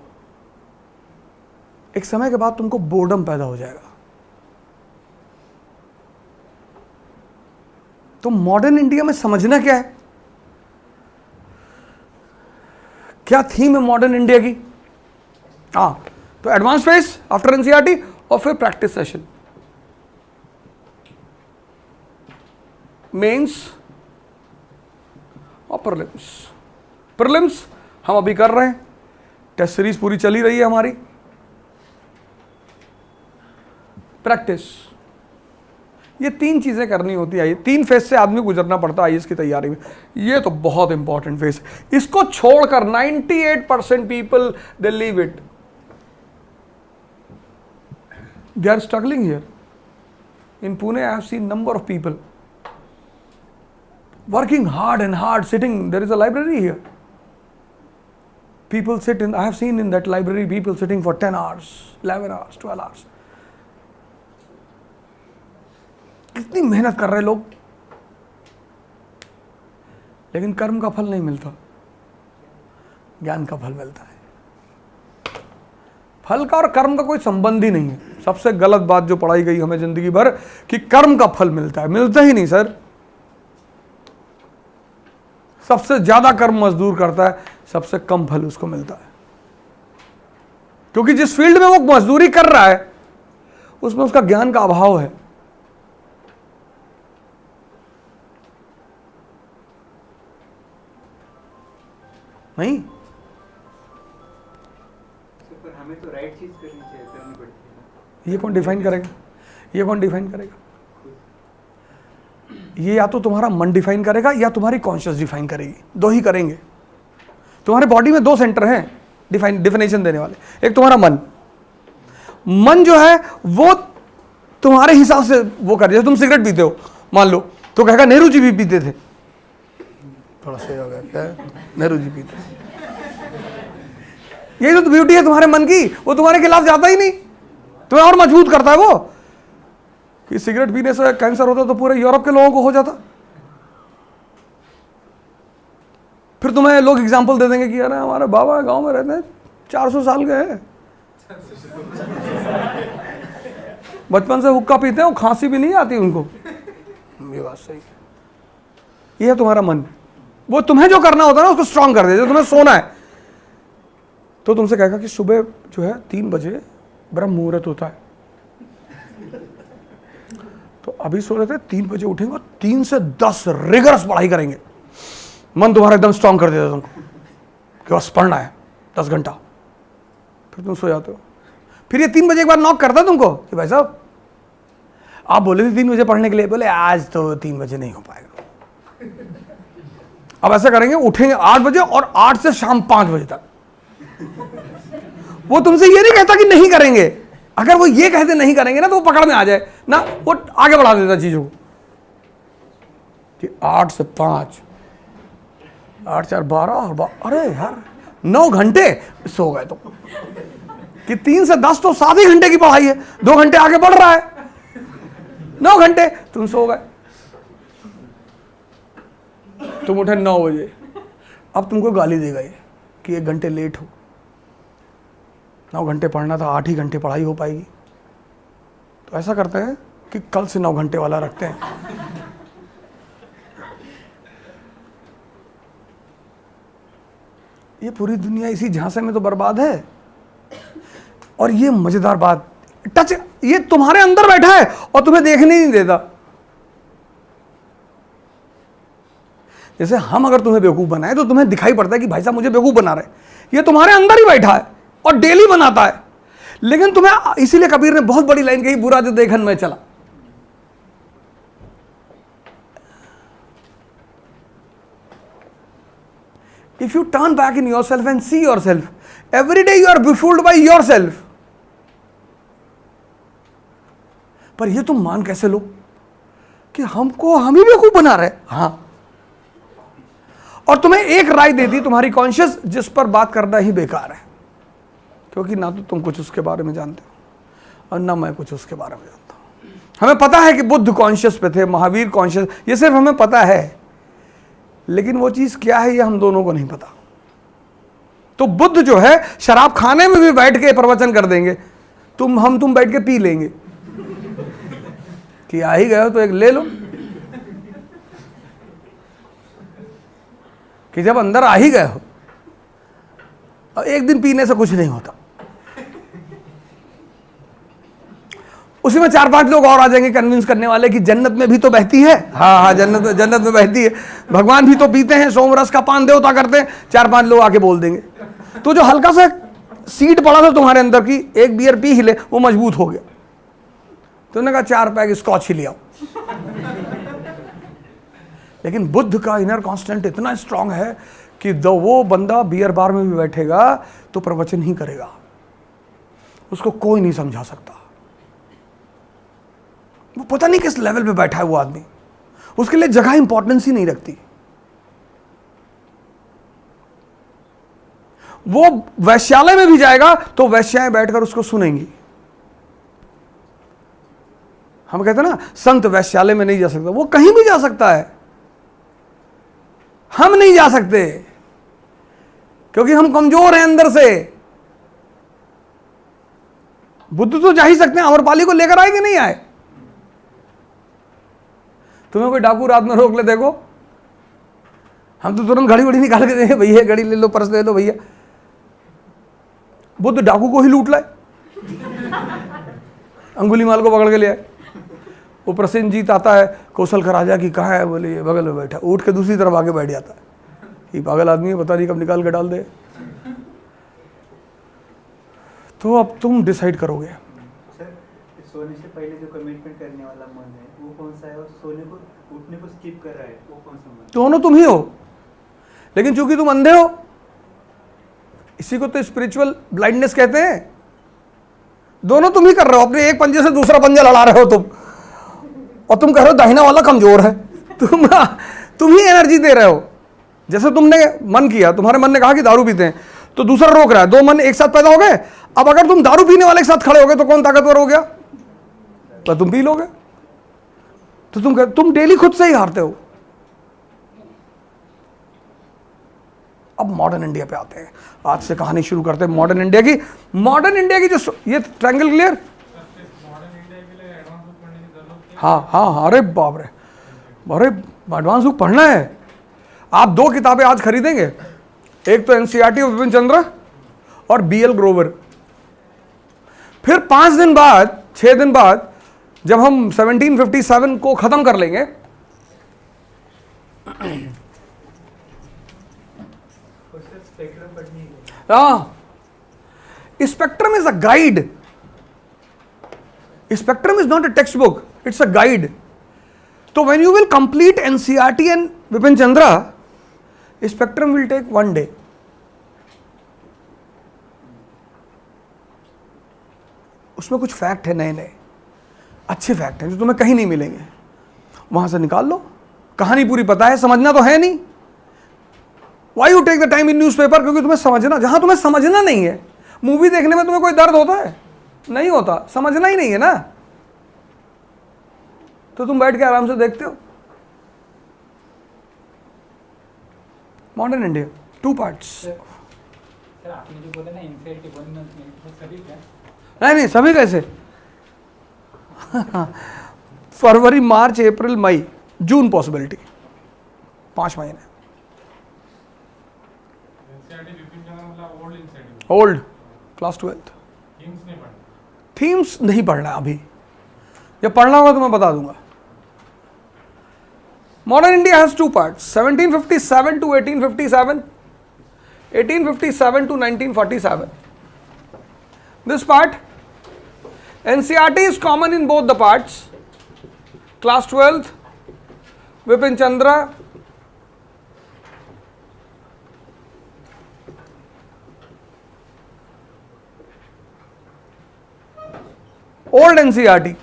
एक समय के बाद तुमको बोर्डम पैदा हो जाएगा। तो मॉडर्न इंडिया में समझना क्या है, क्या थीम है मॉडर्न इंडिया की। हाँ, तो एडवांस फेज आफ्टर एनसीईआरटी और फिर प्रैक्टिस सेशन, मेंस और प्रीलिम्स। प्रीलिम्स हम अभी कर रहे हैं, टेस्ट सीरीज पूरी चली रही है हमारी। प्रैक्टिस, ये 3 चीजें करनी होती है, 3 फेज से आदमी गुजरना पड़ता है आईएएस की तैयारी में। ये तो बहुत इंपॉर्टेंट फेज है, इसको छोड़कर 98% people they leave it, they are struggling here. In Pune I have seen number of people working hard and hard, sitting, there is a library here. People sit in, I have seen in that library people sitting for 10 hours, 11 hours, 12 hours. कितनी मेहनत कर रहे लोग, लेकिन कर्म का फल नहीं मिलता, ज्ञान का फल मिलता है। फल का और कर्म का कोई संबंध ही नहीं है। सबसे गलत बात जो पढ़ाई गई हमें जिंदगी भर कि कर्म का फल मिलता है, मिलता ही नहीं सर। सबसे ज्यादा कर्म मजदूर करता है, सबसे कम फल उसको मिलता है, क्योंकि जिस फील्ड में वो मजदूरी कर रहा है उसमें उसका ज्ञान का अभाव है। नहीं, पर हमें तो राइट चीज करनी पड़ती है ना। ये कौन डिफाइन करेगा? ये कौन डिफाइन करेगा? ये या तो तुम्हारा मन डिफाइन करेगा या तुम्हारी कॉन्शियस डिफाइन करेगी, दो ही करेंगे। तुम्हारे बॉडी में दो सेंटर हैं डिफिनेशन देने वाले। एक तुम्हारा मन जो है वो तुम्हारे हिसाब से वो कर, जैसे तुम सिगरेट पीते हो मान लो, तो कहेगा नेहरू जी भी पीते थे, थोड़ा सही हो गया क्या, नेहरू जी पीते। यही तो ब्यूटी है तुम्हारे मन की, वो तुम्हारे खिलाफ जाता ही नहीं, तुम्हें और मजबूत करता है वो। कि सिगरेट पीने से कैंसर होता तो पूरे यूरोप के लोगों को हो जाता। फिर तुम्हें लोग एग्जाम्पल दे देंगे कि अरे हमारे बाबा गांव में रहते हैं 400 साल के हैं, बचपन से हुक्का पीते हैं, वो खांसी भी नहीं आती उनको। ये बात सही है। ये है तुम्हारा मन, वो तुम्हें जो करना होता है ना उसको स्ट्रांग कर देते। तुम्हें सोना है तो तुमसे कहेगा कि सुबह जो है 3 बजे ब्रह्म मुहूर्त होता है, तो अभी सो रहे थे, 3 बजे उठेंगे और 3 से 10 रिगरस पढ़ाई करेंगे। मन तुम्हारा एकदम स्ट्रांग कर देता तुमको कि बस पढ़ना है 10 घंटा। फिर तुम सो जाते हो। फिर ये 3 बजे एक बार नॉक करता तुमको कि भाई साहब आप बोले थे 3 बजे पढ़ने के लिए, बोले आज तो 3 बजे नहीं हो पाएगा। अब ऐसा करेंगे, उठेंगे 8 बजे और 8 से शाम 5 बजे तक। वो तुमसे ये नहीं कहता कि नहीं करेंगे, अगर वो ये कहते नहीं करेंगे ना तो वो पकड़ में आ जाए ना, वो आगे बढ़ा देता चीजों को कि 8 से 5, 8 4 12 और अरे यार 9 घंटे सो गए। तो कि 3 से 10 तो 7 ही घंटे की पढ़ाई है, 2 घंटे आगे बढ़ रहा है, 9 घंटे तुम सो गए। तुम उठे 9 बजे, अब तुमको गाली देगा ये कि 1 घंटे लेट हो। 9 घंटे पढ़ना था, 8 ही घंटे पढ़ाई हो पाएगी। तो ऐसा करते हैं कि कल से 9 घंटे वाला रखते हैं। ये पूरी दुनिया इसी झांसे में तो बर्बाद है। और ये मजेदार बात, टच ये तुम्हारे अंदर बैठा है और तुम्हें देखने नहीं देता। जैसे हम अगर तुम्हें बेवकूफ बनाए तो तुम्हें दिखाई पड़ता है कि भाई साहब मुझे बेवकूफ बना रहे, ये तुम्हारे अंदर ही बैठा है और डेली बनाता है। लेकिन तुम्हें, इसीलिए कबीर ने बहुत बड़ी लाइन कही, बुरा जो देखन में चला। If you turn back in yourself and see yourself, every day you are befooled by yourself. पर ये तुम मान कैसे लो कि हम ही बेवकूफ बना रहे? हाँ, और तुम्हें एक राय दे दी तुम्हारी कॉन्शियस, जिस पर बात करना ही बेकार है, क्योंकि ना तो तुम कुछ उसके बारे में जानते हो और ना मैं कुछ उसके बारे में जानता हूं। हमें पता है कि बुद्ध कॉन्शियस पे थे, महावीर कॉन्शियस, ये सिर्फ हमें पता है, लेकिन वो चीज क्या है ये हम दोनों को नहीं पता। तो बुद्ध जो है शराब खाने में भी बैठ के प्रवचन कर देंगे, तुम बैठ के पी लेंगे कि आ ही गए हो तो एक ले लो। कि जब अंदर आ ही गए हो, और एक दिन पीने से कुछ नहीं होता, उसी में 4-5 लोग और आ जाएंगे कन्विंस करने वाले कि जन्नत में भी तो बहती है। हाँ, जन्नत में बहती है, भगवान भी तो पीते हैं, सोमरस का पान देवता करते हैं। 4-5 लोग आके बोल देंगे। तो जो हल्का सा सीड पड़ा था तुम्हारे अंदर की, एक बियर पी हिले, वो मजबूत हो गया। तुमने कहा 4 पैक स्कॉच ही लिया। लेकिन बुद्ध का इनर कांस्टेंट इतना स्ट्रांग है कि वो बंदा बियर बार में भी बैठेगा तो प्रवचन ही करेगा, उसको कोई नहीं समझा सकता। वो पता नहीं किस लेवल पे बैठा है वो आदमी, उसके लिए जगह इंपॉर्टेंस ही नहीं रखती। वो वैश्यालय में भी जाएगा तो वैश्याएं बैठकर उसको सुनेंगी। हम कहते हैं ना संत वैश्यालय में नहीं जा सकता, वो कहीं भी जा सकता है। हम नहीं जा सकते क्योंकि हम कमजोर हैं अंदर से। बुद्ध तो जा ही सकते हैं, अमरपाली को लेकर आए कि नहीं आए? तुम्हें कोई डाकू रात में रोक ले, देखो हम तो तुरंत घड़ी वड़ी निकाल के देंगे, भैया घड़ी ले लो, पर्स ले लो भैया। बुद्ध डाकू को ही लूट लाए, अंगुलीमाल को पकड़ के ले आए। वो प्रसेनजीत आता है, कौशल का राजा की कहाँ है, बोले ये बगल में बैठा, उठ के दूसरी तरफ आके बैठ जाता है। ये पागल आदमी है, पता नहीं कब निकाल के डाल दे। तो अब तुम डिसाइड करोगे। सर, सोने से पहले जो कमिटमेंट करने वाला मन है वो कौन सा है, और सोने को उठने को स्किप कर रहा है वो कौन सा मन है? दोनों तुम ही हो, लेकिन चूंकि तुम अंधे हो, इसी को तो स्पिरिचुअल ब्लाइंडनेस कहते हैं। दोनों तुम ही कर रहे हो, अपने एक पंजे से दूसरा पंजा लड़ा रहे हो तुम, और तुम कह रहे हो दाहिना वाला कमजोर है। तुम ही एनर्जी दे रहे हो। जैसे तुमने मन किया, तुम्हारे मन ने कहा कि दारू पीते हैं, तो दूसरा रोक रहा है, दो मन एक साथ पैदा हो गए। अब अगर तुम दारू पीने वाले के साथ खड़े हो गए तो कौन ताकतवर हो गया? तो तुम पी लोगे। तो तुम डेली खुद से ही हारते हो। अब मॉडर्न इंडिया पे आते हैं, आज से कहानी शुरू करते हैं मॉडर्न इंडिया की। मॉडर्न इंडिया की जो ये ट्रायंगल क्लियर? हाँ, अरे बाप रे, अरे एडवांस बुक पढ़ना है। आप दो किताबें आज खरीदेंगे, एक तो एनसीईआरटी ऑफ विपिन चंद्र और बीएल ग्रोवर। फिर 5 दिन बाद, 6 दिन बाद जब हम 1757 को खत्म कर लेंगे, Spectrum is a guide. Spectrum is not a text book, it's a guide. तो when you will complete NCERT and Vipin Chandra, Spectrum will take 1 day। उसमें कुछ फैक्ट है, नए नए अच्छे फैक्ट हैं जो तुम्हें कहीं नहीं मिलेंगे, वहां से निकाल लो। कहानी पूरी पता है, समझना तो है नहीं। Why you take the time in newspaper? क्योंकि तुम्हें समझना, जहां तुम्हें समझना नहीं है। मूवी देखने में तुम्हें कोई दर्द होता है? नहीं होता, समझना ही नहीं है ना, तो तुम बैठ के आराम से देखते हो। Modern India 2 parts। सर आपने जो बोला ना इनफेक्ट 1 month में, वो सभी क्या? नहीं सभी कैसे? फरवरी, मार्च, अप्रैल, मई, जून पॉसिबिलिटी, 5 महीने। Old class 12। थीम्स नहीं पढ़ना अभी, जब पढ़ना होगा तो मैं बता दूंगा। Modern India has 2 parts, 1757 to 1857, 1857 to 1947. This part, NCERT is common in both the parts. Class 12th, Vipin Chandra, old NCERT.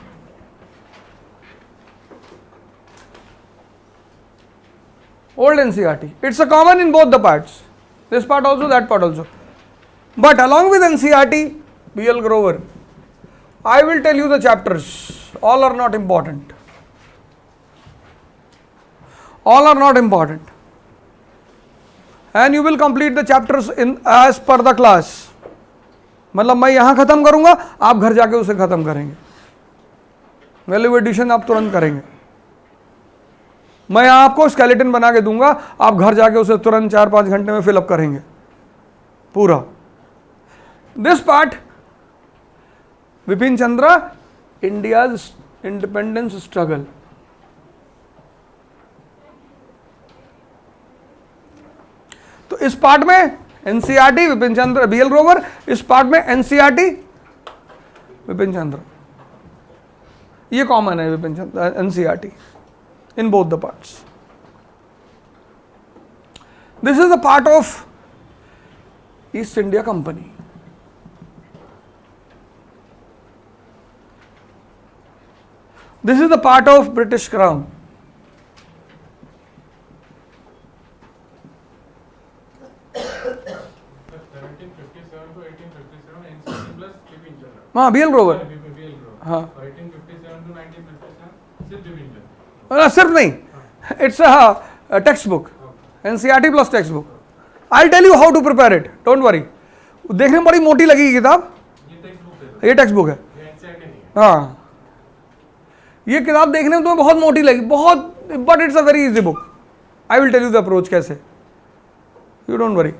Old NCERT. It's a common in both the parts. This part also, that part also. But along with NCERT, BL Grover, I will tell you the chapters. All are not important. All are not important. And you will complete the chapters in as per the class. मतलब मैं यहाँ खत्म करूँगा, आप घर जाके उसे खत्म करेंगे। वैल्यू एडिशन आप तुरंत करेंगे। मैं आपको स्केलेटन बना के दूंगा, आप घर जाके उसे तुरंत 4-5 घंटे में फिलअप करेंगे पूरा। This part, Vipin Chandra, India's independence struggle. तो इस पार्ट में एनसीईआरटी विपिन चंद्र, बीएल ग्रोवर, इस पार्ट में एनसीईआरटी विपिन चंद्र, ये कॉमन है विपिन चंद्र NCERT in both the parts. This is a part of East India Company. This is the part of British Crown. हाँ, BL Grover। हाँ, सिर्फ नहीं, it's a text book. NCERT plus text book. I tell you how to prepare it, don't worry. देखने में बड़ी मोटी लगेगी किताब, ये टेक्स्ट बुक है. हाँ, ये किताब देखने में तुम्हें बहुत मोटी लगी, बहुत, but it's a very easy book. I will tell you the approach कैसे, यू डोंट वरी.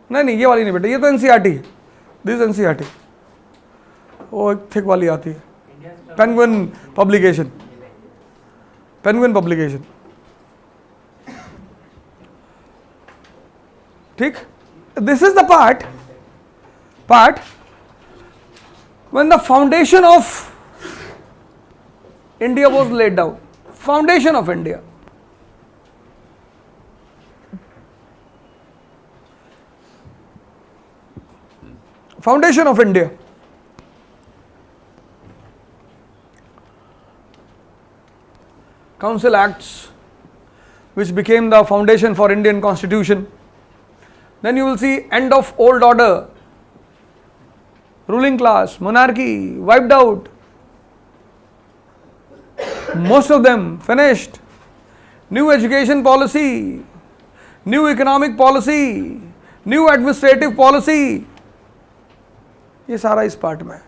नहीं ये वाली नहीं बेटा, ये तो NCERT है, दिस NCERT. वो एक थिक वाली आती है, पेंगुइन पब्लिकेशन, पेंगुइन पब्लिकेशन. ठीक, this is the part when the foundation of India was laid down. Foundation of India. Foundation of India. Council Acts, which became the foundation for Indian Constitution. Then you will see end of old order, ruling class, monarchy, wiped out. Most of them finished. New education policy, new economic policy, new administrative policy. ये सारा इस part में.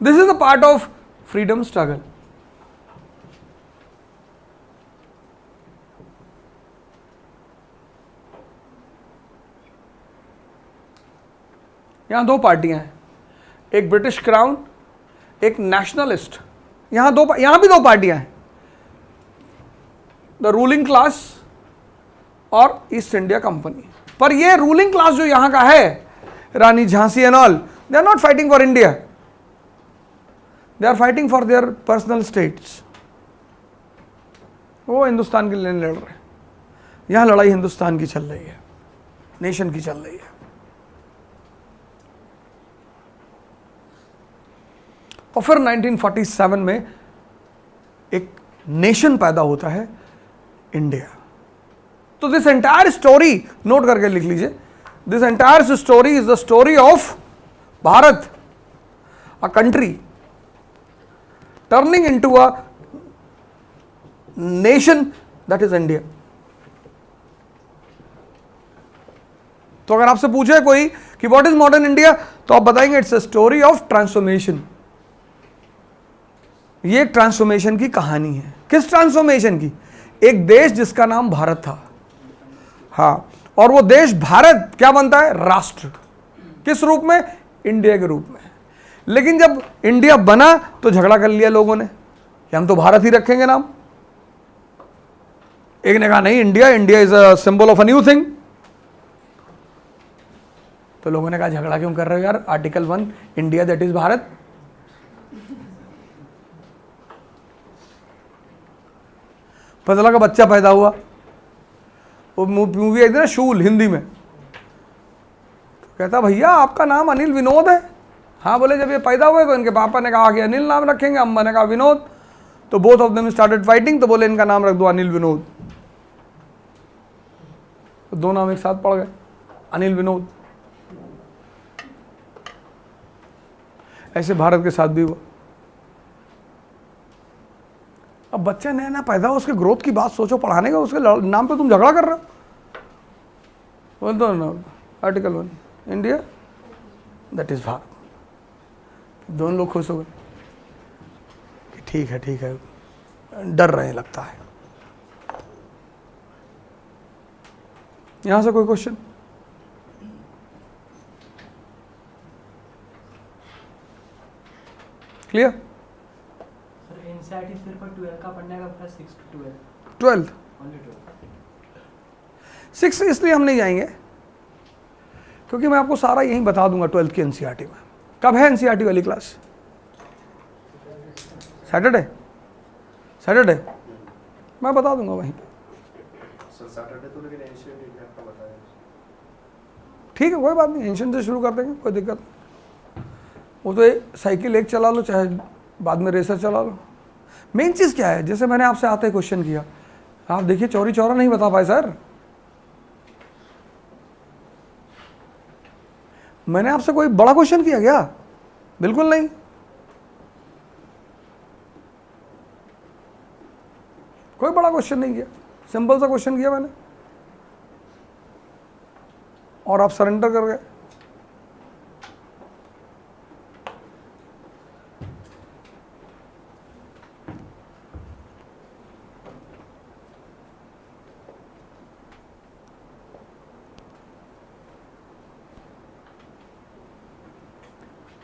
This is the part of freedom struggle. यहां दो पार्टियां हैं, एक British crown, एक नेशनलिस्ट. यहां भी दो पार्टियां हैं, द रूलिंग क्लास और ईस्ट इंडिया कंपनी. पर ये रूलिंग क्लास जो यहां का है, Rani Jhansi and all, they are not fighting for India, they are fighting for their personal states. वो हिंदुस्तान के लिए लड़ रहे हैं. यहां लड़ाई हिंदुस्तान की चल रही है, नेशन की चल रही है. और फिर 1947 में एक नेशन पैदा होता है, इंडिया. तो दिस एंटायर स्टोरी नोट करके लिख लीजिए, this entire story is the story of Bharat, a country turning into a nation that is India. तो अगर आपसे पूछे कोई कि व्हाट इज मॉडर्न इंडिया, तो आप बताएंगे it's a story of transformation. ये एक ट्रांसफॉर्मेशन की कहानी है. किस ट्रांसफॉर्मेशन की? एक देश जिसका नाम भारत था, हाँ, और वो देश भारत क्या बनता है? राष्ट्र. किस रूप में? इंडिया के रूप में. लेकिन जब इंडिया बना तो झगड़ा कर लिया लोगों ने कि हम तो भारत ही रखेंगे नाम. एक ने कहा नहीं, India is a symbol of a new thing. तो लोगों ने कहा झगड़ा क्यों कर रहे हो यार, article 1 India that is Bharat. पता लगा बच्चा पैदा हुआ, वो मूवी आई थी ना शूल, हिंदी में. तो कहता भैया आपका नाम अनिल विनोद है. हाँ, बोले जब ये पैदा हुए तो इनके पापा ने कहा कि अनिल नाम रखेंगे, अम्मा ने कहा विनोद. तो both of them started fighting. तो बोले इनका नाम रख दो अनिल विनोद. तो दो नाम एक साथ पड़ गए, अनिल विनोद. ऐसे भारत के साथ भी हुआ. अब बच्चा नया नया पैदा हो, उसके ग्रोथ की बात सोचो, पढ़ाने का, उसके नाम पे तुम झगड़ा कर रहे हो. बोल दो ना article 1 India that is Bharat. दोनों लोग खुश हो गए, ठीक है. डर रहे लगता है. यहां से कोई क्वेश्चन? क्लियर? सर एनसीईआरटी सिर्फ 12 का पढ़ने का, प्लस 6 to 12. 12 ओनली 12. 6 इसलिए हम नहीं जाएंगे क्योंकि मैं आपको सारा यहीं बता दूंगा 12th की एनसीईआरटी में. कब है एनसीईआरटी वाली क्लास? सैटरडे मैं बता दूंगा वहीं पे. सर सैटरडे तो लेकिन एशियन इंडिया का बताया. ठीक है, कोई बात नहीं, एंशन से शुरू कर देंगे, कोई दिक्कत नहीं. वो तो साइकिल एक चला लो, चाहे बाद में रेसर चला लो. मेन चीज़ क्या है, जैसे मैंने आपसे आते ही क्वेश्चन किया, आप देखिए चौरी चौरा नहीं बता पाए सर. मैंने आपसे कोई बड़ा क्वेश्चन किया क्या? बिल्कुल नहीं. कोई बड़ा क्वेश्चन नहीं किया, सिंपल सा क्वेश्चन किया मैंने और आप सरेंडर कर गए।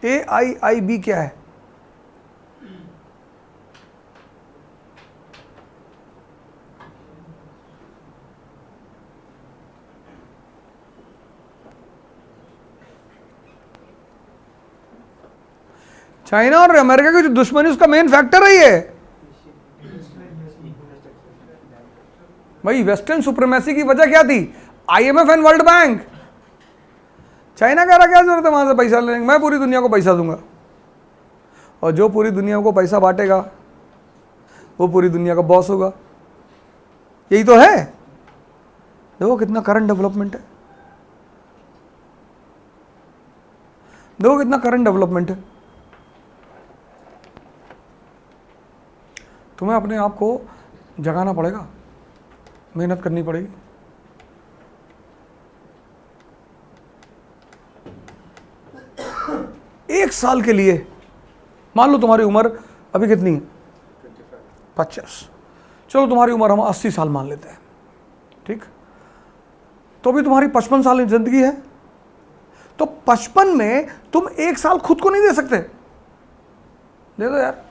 AIIB क्या है? चाइना और अमेरिका की जो दुश्मनी उसका मेन फैक्टर है ये भाई। वेस्टर्न सुप्रीमेसी की वजह क्या थी? IMF and world bank. China कह रहा क्या जरूरत है वहां से पैसा लेने, मैं पूरी दुनिया को पैसा दूंगा, और जो पूरी दुनिया को पैसा बांटेगा वो पूरी दुनिया का बॉस होगा। यही तो है। देखो कितना करंट डेवलपमेंट है, देखो कितना करंट डेवलपमेंट है। तुम्हें अपने आप को जगाना पड़ेगा, मेहनत करनी पड़ेगी। एक साल के लिए मान लो तुम्हारी उम्र अभी कितनी है? 50। चलो तुम्हारी उम्र हम 80 साल मान लेते हैं, ठीक? तो भी तुम्हारी 55 साल की जिंदगी है। तो 55 में तुम एक साल खुद को नहीं दे सकते? दे दो यार।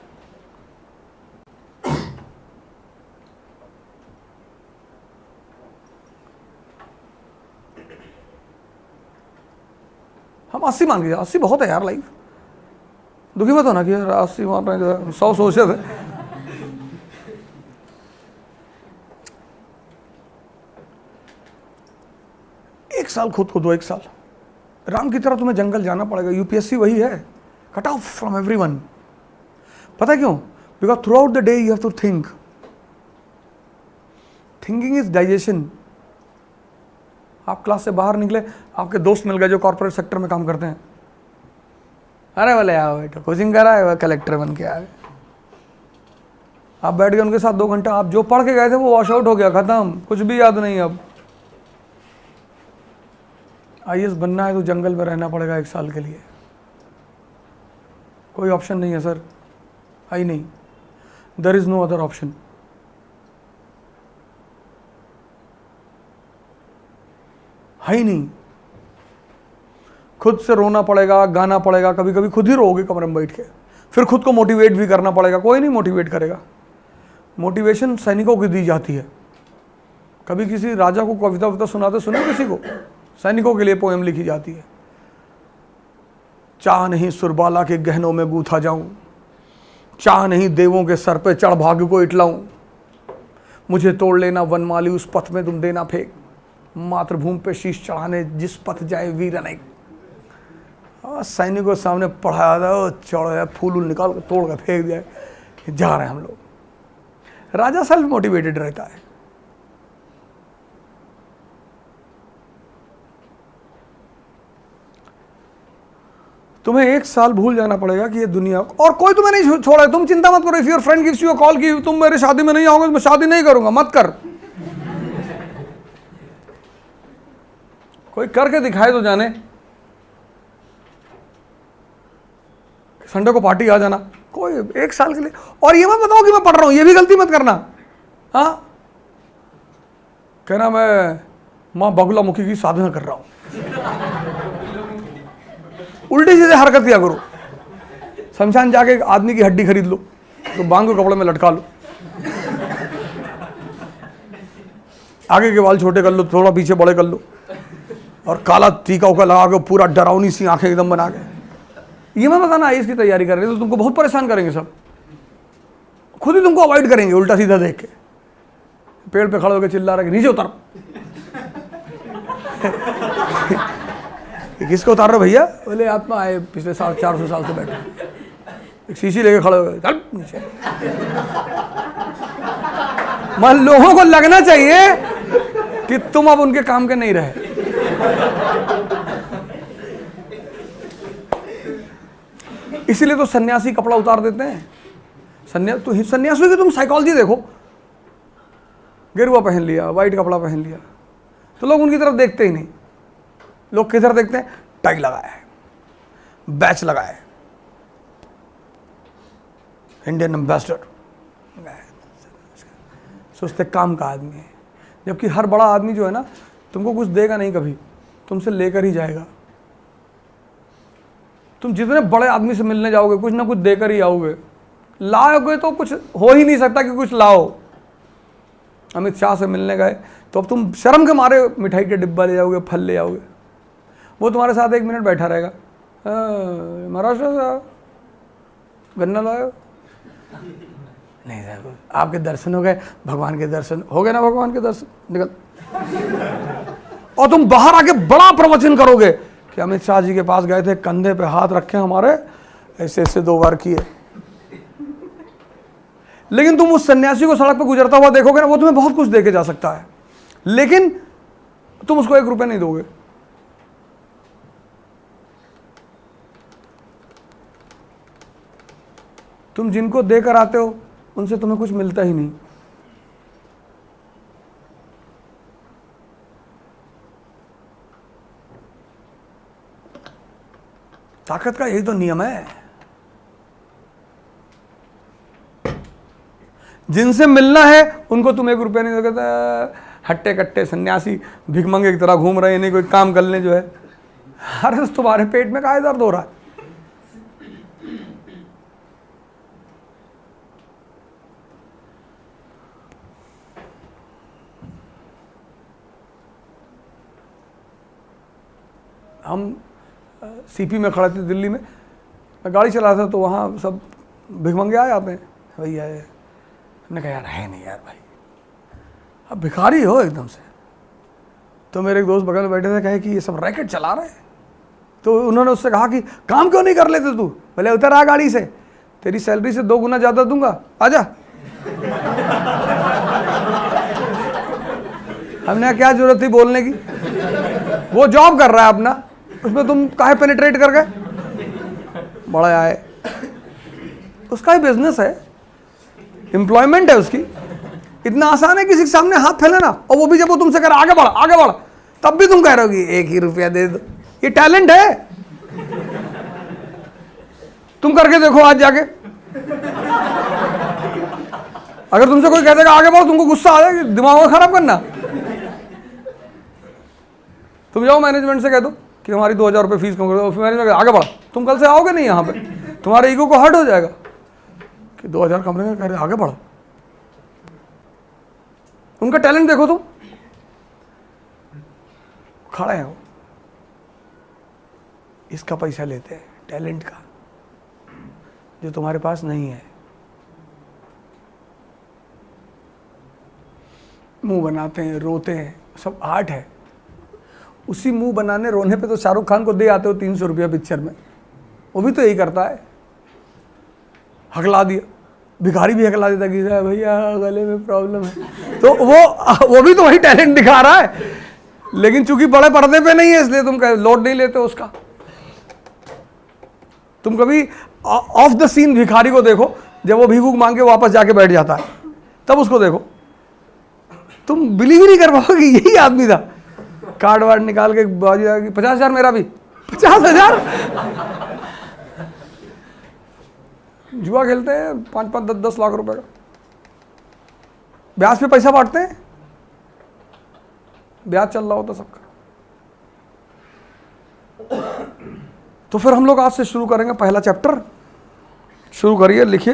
हम 80 मान के, 80 बहुत है यार लाइफ। दुखी मत होना कि यार 80 मान रहे हैं, 100 सोचे थे। एक साल खुद को दो, एक साल। राम की तरह तुम्हें जंगल जाना पड़ेगा। यूपीएससी वही है, कट ऑफ फ्रॉम एवरीवन। पता है क्यों? Because throughout the day you have to think. Thinking is digestion. आप क्लास से बाहर निकले, आपके दोस्त मिल गए जो कॉर्पोरेट सेक्टर में काम करते हैं। अरे बोले आओ बेटा कोचिंग करा है, कलेक्टर बन के आ गए। आप बैठ गए उनके साथ 2 घंटा, आप जो पढ़ के गए थे वो वॉश आउट हो गया, खत्म, कुछ भी याद नहीं। अब IAS बनना है तो जंगल में रहना पड़ेगा 1 साल के लिए। कोई ऑप्शन नहीं है सर, आई नहीं। There is no other option. है ही नहीं। खुद से रोना पड़ेगा, गाना पड़ेगा, कभी कभी खुद ही रोओगे कमरे में बैठ के, फिर खुद को मोटिवेट भी करना पड़ेगा। कोई नहीं मोटिवेट करेगा। मोटिवेशन सैनिकों की दी जाती है। कभी किसी राजा को कविता वविता सुनाते सुने किसी को? सैनिकों के लिए पोएम लिखी जाती है। चाह नहीं सुरबाला के गहनों में गूथा जाऊं, चाह नहीं देवों के सर पे चढ़ भाग्य को इटलाऊं, मुझे तोड़ लेना वनमाली उस पथ में तुम देना फेंक, मातृभूमि पे शीश चढ़ाने जिस पथ जाए वीर अनेक। सैनिकों के सामने पढ़ाया था, चढ़ फूल निकाल कर तोड़ कर फेंक दिया, जा रहे हैं हम लोग। राजा सेल्फ मोटिवेटेड रहता है। तुम्हें 1 साल भूल जाना पड़ेगा कि ये दुनिया, और कोई तुम्हें नहीं छोड़ा है। तुम चिंता मत करो। If your friend gives you a call कि तुम मेरी शादी में नहीं आओगे तो मैं शादी नहीं करूंगा, मत कर। कोई करके दिखाए तो जाने। संडे को पार्टी आ जाना, कोई 1 साल के लिए। और ये मत बताओ कि मैं पढ़ रहा हूं, ये भी गलती मत करना। हाँ, कहना मैं मां बगुला मुखी की साधना कर रहा हूं। उल्टी सीधे हरकत किया करो। शमशान जाके एक आदमी की हड्डी खरीद लो, तो बांध को कपड़े में लटका लो, आगे के बाल छोटे कर लो, थोड़ा पीछे बड़े कर लो, और काला टीका उका लगा के पूरा डरावनी सी आंखें एकदम बना के। ये मत बताना IAS की तैयारी कर रहे हैं, तो तुमको बहुत परेशान करेंगे सब। खुद ही तुमको अवॉइड करेंगे उल्टा सीधा देख के। पेड़ पे खड़े होकर चिल्ला रहे नीचे उतर। किसको उतार रहे भैया? बोले आत्मा आए पिछले 400 साल से बैठे, एक शीशी लेके खड़े हो गए, चल नीचे। मन लोगों को लगना चाहिए कि तुम अब उनके काम के नहीं रहे। इसीलिए तो सन्यासी कपड़ा उतार देते हैं। सन्यासी की तुम साइकोलॉजी देखो। गेरुआ पहन लिया, वाइट कपड़ा पहन लिया, तो लोग उनकी तरफ देखते ही नहीं। लोग किधर देखते हैं? टाई लगाया है, बैच लगाया है, इंडियन एम्बेसडर, सोचते काम का आदमी है। जबकि हर बड़ा आदमी जो है ना, तुमको कुछ देगा नहीं, कभी तुमसे लेकर ही जाएगा। तुम जितने बड़े आदमी से मिलने जाओगे कुछ ना कुछ देकर ही आओगे। लाओगे तो कुछ हो ही नहीं सकता कि कुछ लाओ। अमित शाह से मिलने गए तो अब तुम शर्म के मारे मिठाई के डिब्बा ले जाओगे, फल ले जाओगे। वो तुम्हारे साथ 1 मिनट बैठा रहेगा, महाराष्ट्र से गन्ना लाए? नहीं साहब, आपके दर्शन हो गए, भगवान के दर्शन हो गए ना, भगवान के दर्शन, निकल। और तुम बाहर आके बड़ा प्रवचन करोगे कि अमित शाह जी के पास गए थे, कंधे पे हाथ रखे हमारे, ऐसे ऐसे 2 बार किए। लेकिन तुम उस सन्यासी को सड़क पर गुजरता हुआ देखोगे ना, वो तुम्हें बहुत कुछ दे के जा सकता है, लेकिन तुम उसको 1 रुपया नहीं दोगे। तुम जिनको देकर आते हो उनसे तुम्हें कुछ मिलता ही नहीं। ताकत का यही तो नियम है। जिनसे मिलना है उनको तुम 1 रुपया नहीं दोगे। हट्टे कट्टे सन्यासी भिखमंगे की तरह घूम रहे हैं, नहीं कोई काम कर लें जो है। अरे तुम्हारे पेट में काहे दर्द हो रहा है? हम सीपी में खड़े थे दिल्ली में, मैं गाड़ी चला था तो वहाँ सब भिखमंगे आ जाते हैं, भैया है। हमने कहा यार है नहीं यार भाई, अब भिखारी हो एकदम से। तो मेरे एक दोस्त बगल में बैठे थे, कहे कि ये सब रैकेट चला रहे हैं। तो उन्होंने उससे कहा कि काम क्यों नहीं कर लेते तू? बोले उतर आ गाड़ी से, तेरी सैलरी से 2 गुना ज़्यादा दूंगा, आजा। हमने क्या जरूरत थी बोलने की? वो जॉब कर रहा है अपना, उसमें तुम काहे पेनिट्रेट कर गए? बड़ा आए, उसका ही बिजनेस है, एम्प्लॉयमेंट है उसकी। इतना आसान है किसी के सामने हाथ फैलाना, और वो भी जब वो तुमसे कह रहा आगे बढ़ आगे बढ़, तब भी तुम कह रहे हो कि 1 ही रुपया दे दो। ये टैलेंट है। तुम करके देखो आज जाके। अगर तुमसे कोई कह देगा आगे बढ़ो, तुमको गुस्सा आ जाएगा, दिमाग खराब करना। तुम जाओ मैनेजमेंट से कह दो कि हमारी 2000 रुपये फीस कम कर दो, फिर मैनेजमेंट आगे बढ़ा। तुम कल से आओगे नहीं यहाँ पे, तुम्हारे ईगो को हर्ट हो जाएगा कि 2000 कम रहेगा, कह रहे आगे बढ़ो। उनका टैलेंट देखो तुम, खड़े हैं वो, इसका पैसा लेते हैं, टैलेंट का, जो तुम्हारे पास नहीं है। मुंह बनाते हैं, रोते हैं, सब आर्ट है। उसी मुंह बनाने रोने पे तो शाहरुख खान को दे आते हो 300 रुपया पिक्चर में, वो भी तो यही करता है। हकला दिया, भिखारी भी हकला देता कि भैया गले में प्रॉब्लम है, तो वो भी तो वही टैलेंट दिखा रहा है। लेकिन चूंकि बड़े पर्दे पे नहीं है, इसलिए तुम लोड नहीं लेते उसका। तुम कभी ऑफ द सीन भिखारी को देखो, जब वो भीख मांग के वापस जाके बैठ जाता है, तब उसको देखो, तुम बिलीव ही नहीं कर पाओगे यही आदमी था। कार्ड वार्ड निकाल के बाजी 50,000 मेरा भी, 50,000। जुआ खेलते हैं 5-5, 10-10 लाख रुपए का, ब्याज पे पैसा बांटते हैं, ब्याज चल रहा होता सबका। तो फिर हम लोग आज से शुरू करेंगे पहला चैप्टर। शुरू करिए, लिखिए।